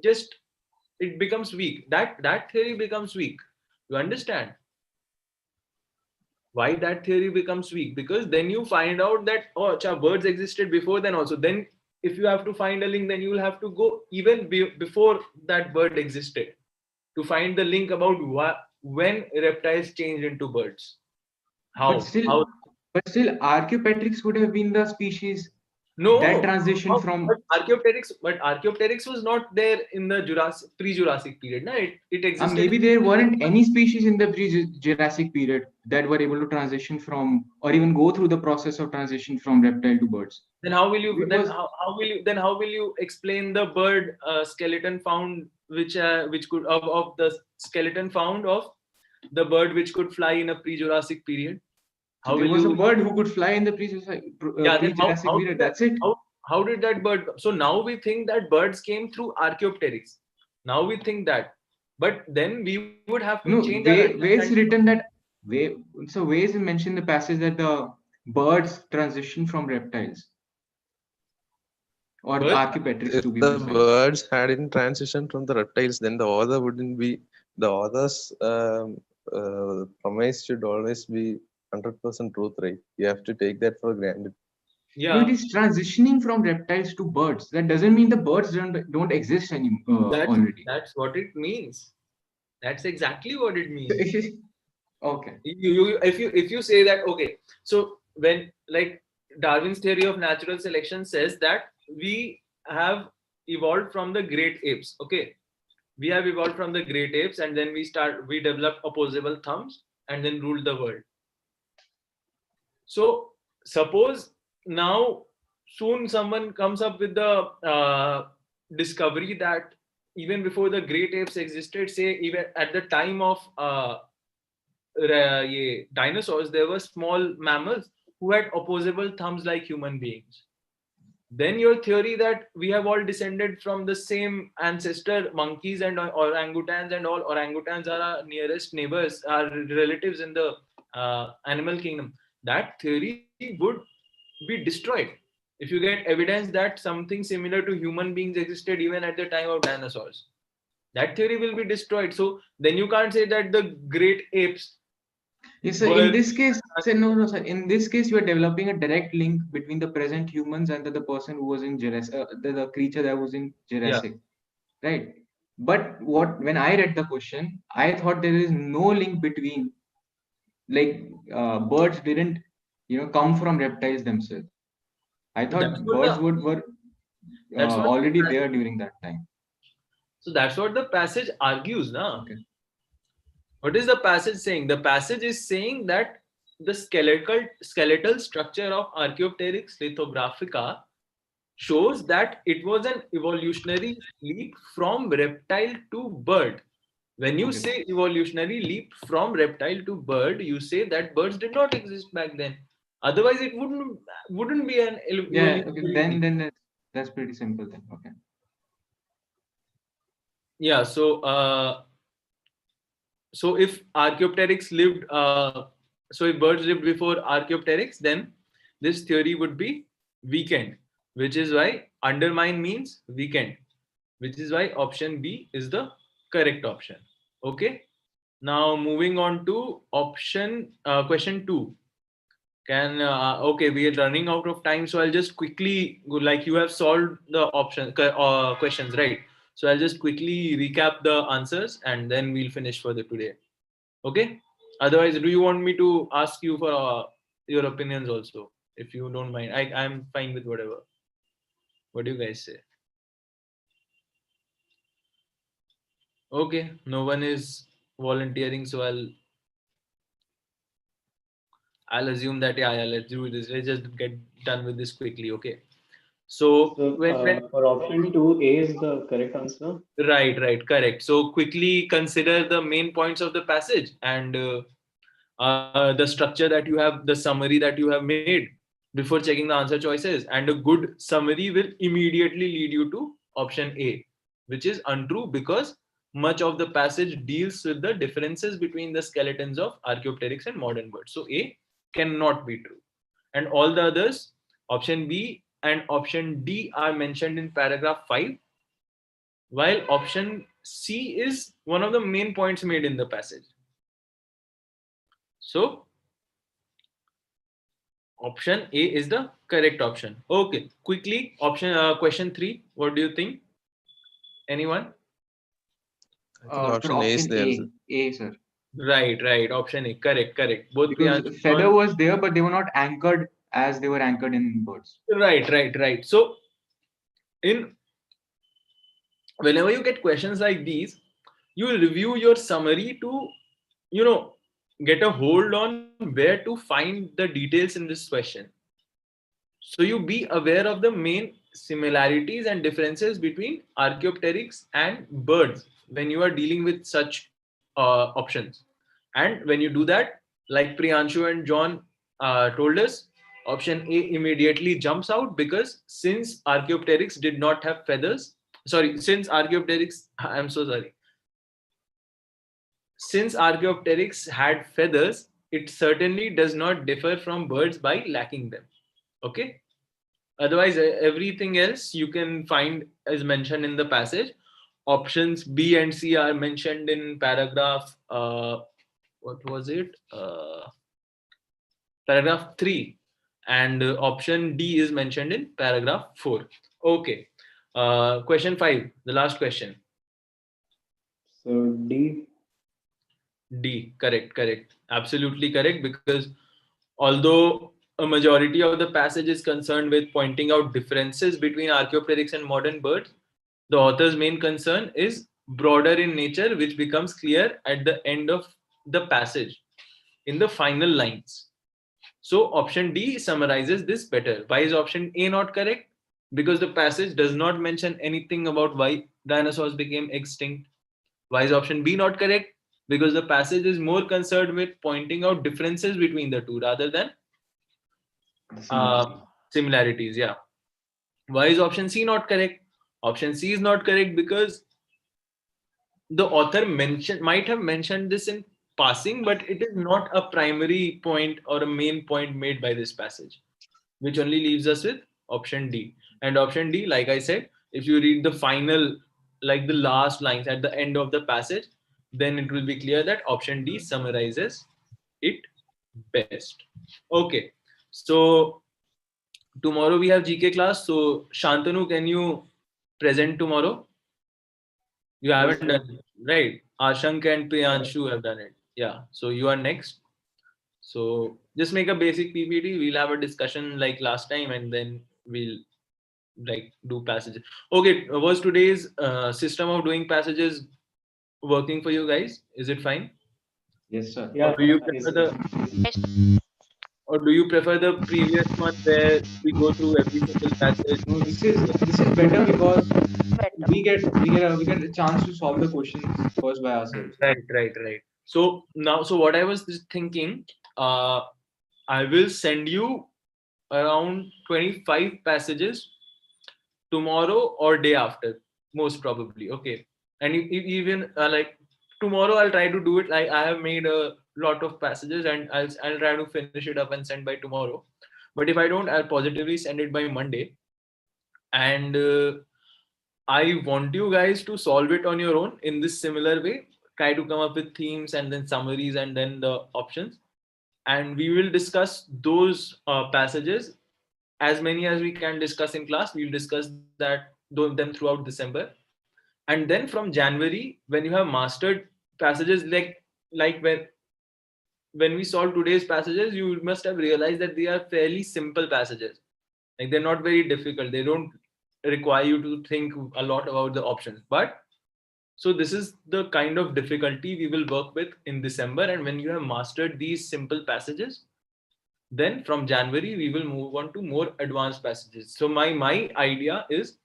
just it becomes weak. That theory becomes weak. You understand why that theory becomes weak? Because then you find out that birds existed before then also. Then if you have to find a link, then you will have to go even before that bird existed to find the link about when reptiles changed into birds. How? But still, Archaeopteryx would have been the species No, that transition from. But Archaeopteryx was not there in the pre-Jurassic period. No, it existed. Maybe there weren't any species in the pre-Jurassic period that were able to transition from, or even go through the process of transition from reptile to birds. Then how will you? How will you explain the bird skeleton found, which could of the skeleton found of the bird which could fly in a pre-Jurassic period? So there was a bird who could fly in the pre-Jurassic period. That's it. How did that bird? So now we think that birds came through Archaeopteryx. Now we think that, but then we would have to change. Where it's written that way. So where is it mentioned in the passage that the birds transition from reptiles or Archaeopteryx to be precise? The birds hadn't transitioned from the reptiles, then the author wouldn't be. The author's promise should always be 100% truth, right? You have to take that for granted. Yeah, so it is transitioning from reptiles to birds. That doesn't mean the birds don't exist anymore already. That's what it means. That's exactly what it means. Okay. If you say that, okay, so when like Darwin's theory of natural selection says that we have evolved from the great apes. Okay, we have evolved from the great apes, and then we developed opposable thumbs and then ruled the world. So suppose now soon someone comes up with the discovery that even before the great apes existed, say even at the time of dinosaurs, there were small mammals who had opposable thumbs like human beings. Then your theory that we have all descended from the same ancestor, monkeys and orangutans, and all orangutans are our nearest neighbors, our relatives in the animal kingdom. That theory would be destroyed if you get evidence that something similar to human beings existed even at the time of dinosaurs. That theory will be destroyed. So then you can't say that the great apes. Yes, sir. In this case, no, sir. In this case, you are developing a direct link between the present humans and the person who was in Jurassic, the creature that was in Jurassic, right? But when I read the question, I thought there is no link between, like, birds didn't, come from reptiles themselves. I thought birds were already there during that time. So that's what the passage argues, na? Okay. What is the passage saying? The passage is saying that the skeletal structure of Archaeopteryx lithographica shows that it was an evolutionary leap from reptile to bird. When you say evolutionary leap from reptile to bird, you say that birds did not exist back then. Otherwise, it wouldn't be an. Yeah. Okay. Then that's pretty simple then. Okay. Yeah. So if Archaeopteryx lived, so if birds lived before Archaeopteryx, then this theory would be weakened, which is why undermine means weakened, which is why option B is the correct option. Okay. Now moving on to question 2. Okay, we are running out of time, so I'll just quickly go, like you have solved the questions, right? So I'll just quickly recap the answers and then we'll finish for today. Okay. Otherwise, do you want me to ask you for your opinions also? If you don't mind, I'm fine with whatever. What do you guys say? Okay, no one is volunteering, so I'll assume that let's do this. Let's just get done with this quickly. Okay. So for option 2A is the correct answer. Right, correct. So quickly consider the main points of the passage and the structure that you have, the summary that you have made before checking the answer choices. And a good summary will immediately lead you to option A, which is untrue because much of the passage deals with the differences between the skeletons of Archaeopteryx and modern birds. So A cannot be true. And all the others, option B and option D, are mentioned in paragraph 5. while option C is one of the main points made in the passage. So option A is the correct option. Okay, quickly, question 3. What do you think? Anyone? I think option A is option the answer. A, sir. Right. Option A. Correct. Both Because Priyansh, feather John- was there, but they were not anchored as they were anchored in birds. Right. So whenever you get questions like these, you will review your summary to, get a hold on where to find the details in this question. So you be aware of the main similarities and differences between Archaeopteryx and birds when you are dealing with such options. And when you do that, like Priyanshu and John told us, option A immediately jumps out because since Archaeopteryx did not have feathers, since Archaeopteryx had feathers, it certainly does not differ from birds by lacking them. Okay. Otherwise, everything else you can find is mentioned in the passage. Options B and C are mentioned in paragraph, what was it? Paragraph 3. And option D is mentioned in paragraph 4. Okay. Question 5, the last question. So D. Correct. Absolutely correct. Because although a majority of the passage is concerned with pointing out differences between Archaeopteryx and modern birds, the author's main concern is broader in nature, which becomes clear at the end of the passage in the final lines. So option D summarizes this better. Why is option A not correct? Because the passage does not mention anything about why dinosaurs became extinct. Why is option B not correct? Because the passage is more concerned with pointing out differences between the two rather than similarities. Yeah. Why is option C not correct? Option C is not correct because the author might have mentioned this in passing, but it is not a primary point or a main point made by this passage, which only leaves us with option D. And option D, like I said, if you read the final, like the last lines at the end of the passage, then it will be clear that option D summarizes it best. Okay, so tomorrow we have GK class. So Shantanu, can you present tomorrow? You haven't done it, right? Ashank and Priyanshu have done it. Yeah. So you are next. So just make a basic PPT. We'll have a discussion like last time, and then we'll like do passages. Okay. Was today's system of doing passages working for you guys? Is it fine? Yes, sir. Yeah. Or do you prefer the previous one where we go through every single passage? No, this is better because we get a chance to solve the questions first by ourselves. Right. So what I was just thinking, I will send you around 25 passages tomorrow or day after, most probably. Okay. And even like tomorrow, I'll try to do it. Like I have made a lot of passages and I'll try to finish it up and send by tomorrow. But if I don't, I'll positively send it by Monday. And I want you guys to solve it on your own in this similar way. Try to come up with themes and then summaries and then the options. And we will discuss those passages, as many as we can discuss in class. We'll discuss them throughout December. And then from January, when you have mastered passages like when we solve today's passages, you must have realized that they are fairly simple passages. Like they're not very difficult. They don't require you to think a lot about the options. But so this is the kind of difficulty we will work with in December. And when you have mastered these simple passages, then from January, we will move on to more advanced passages. So my idea is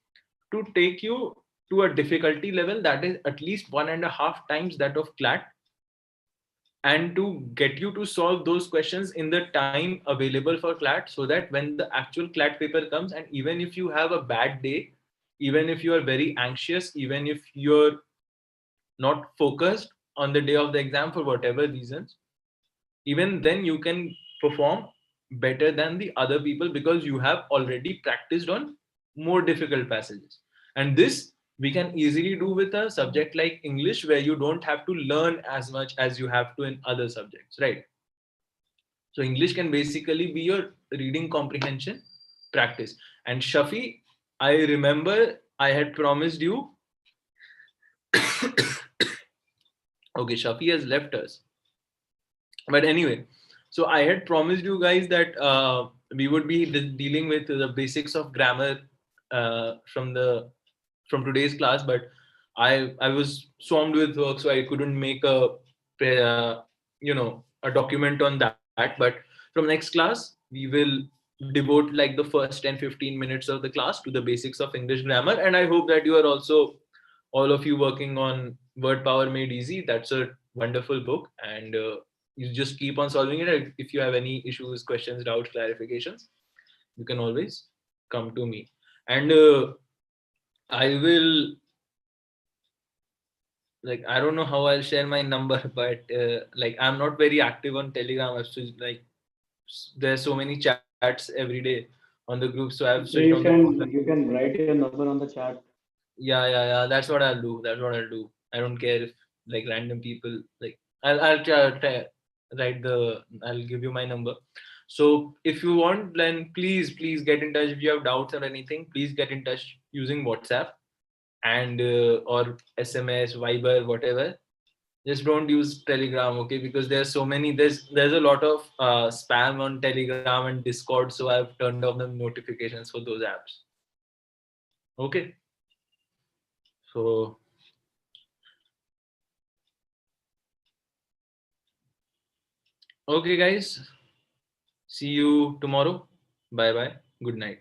to take you to a difficulty level that is at least 1.5 times that of CLAT, and to get you to solve those questions in the time available for CLAT, so that when the actual CLAT paper comes, and even if you have a bad day, even if you are very anxious, even if you're not focused on the day of the exam for whatever reasons, even then you can perform better than the other people because you have already practiced on more difficult passages. And this we can easily do with a subject like English, where you don't have to learn as much as you have to in other subjects, right? So English can basically be your reading comprehension practice. And Shafi, I remember I had promised you. Okay, Shafi has left us. But anyway, so I had promised you guys that we would be dealing with the basics of grammar from today's class, but I was swamped with work, so I couldn't make a document on that. But from next class, we will devote like the first 10-15 minutes of the class to the basics of English grammar. And I hope that you are also, all of you, working on Word Power Made Easy. That's a wonderful book, and you just keep on solving it. If you have any issues, questions, doubts, clarifications, you can always come to me. And I will, like, I don't know how I'll share my number, but like, I'm not very active on Telegram. So like, there's so many chats every day on the group, so I've So switched on the you can write your number on the chat. yeah, that's what I'll do. I don't care if like random people, like, I'll try write the, I'll give you my number. So if you want, then please get in touch. If you have doubts or anything, please get in touch using WhatsApp and or SMS, Viber, whatever. Just don't use Telegram, okay? Because there's so many, there's a lot of spam on Telegram and Discord, so I've turned off the notifications for those apps. Okay. So okay, guys. See you tomorrow. Bye bye. Good night.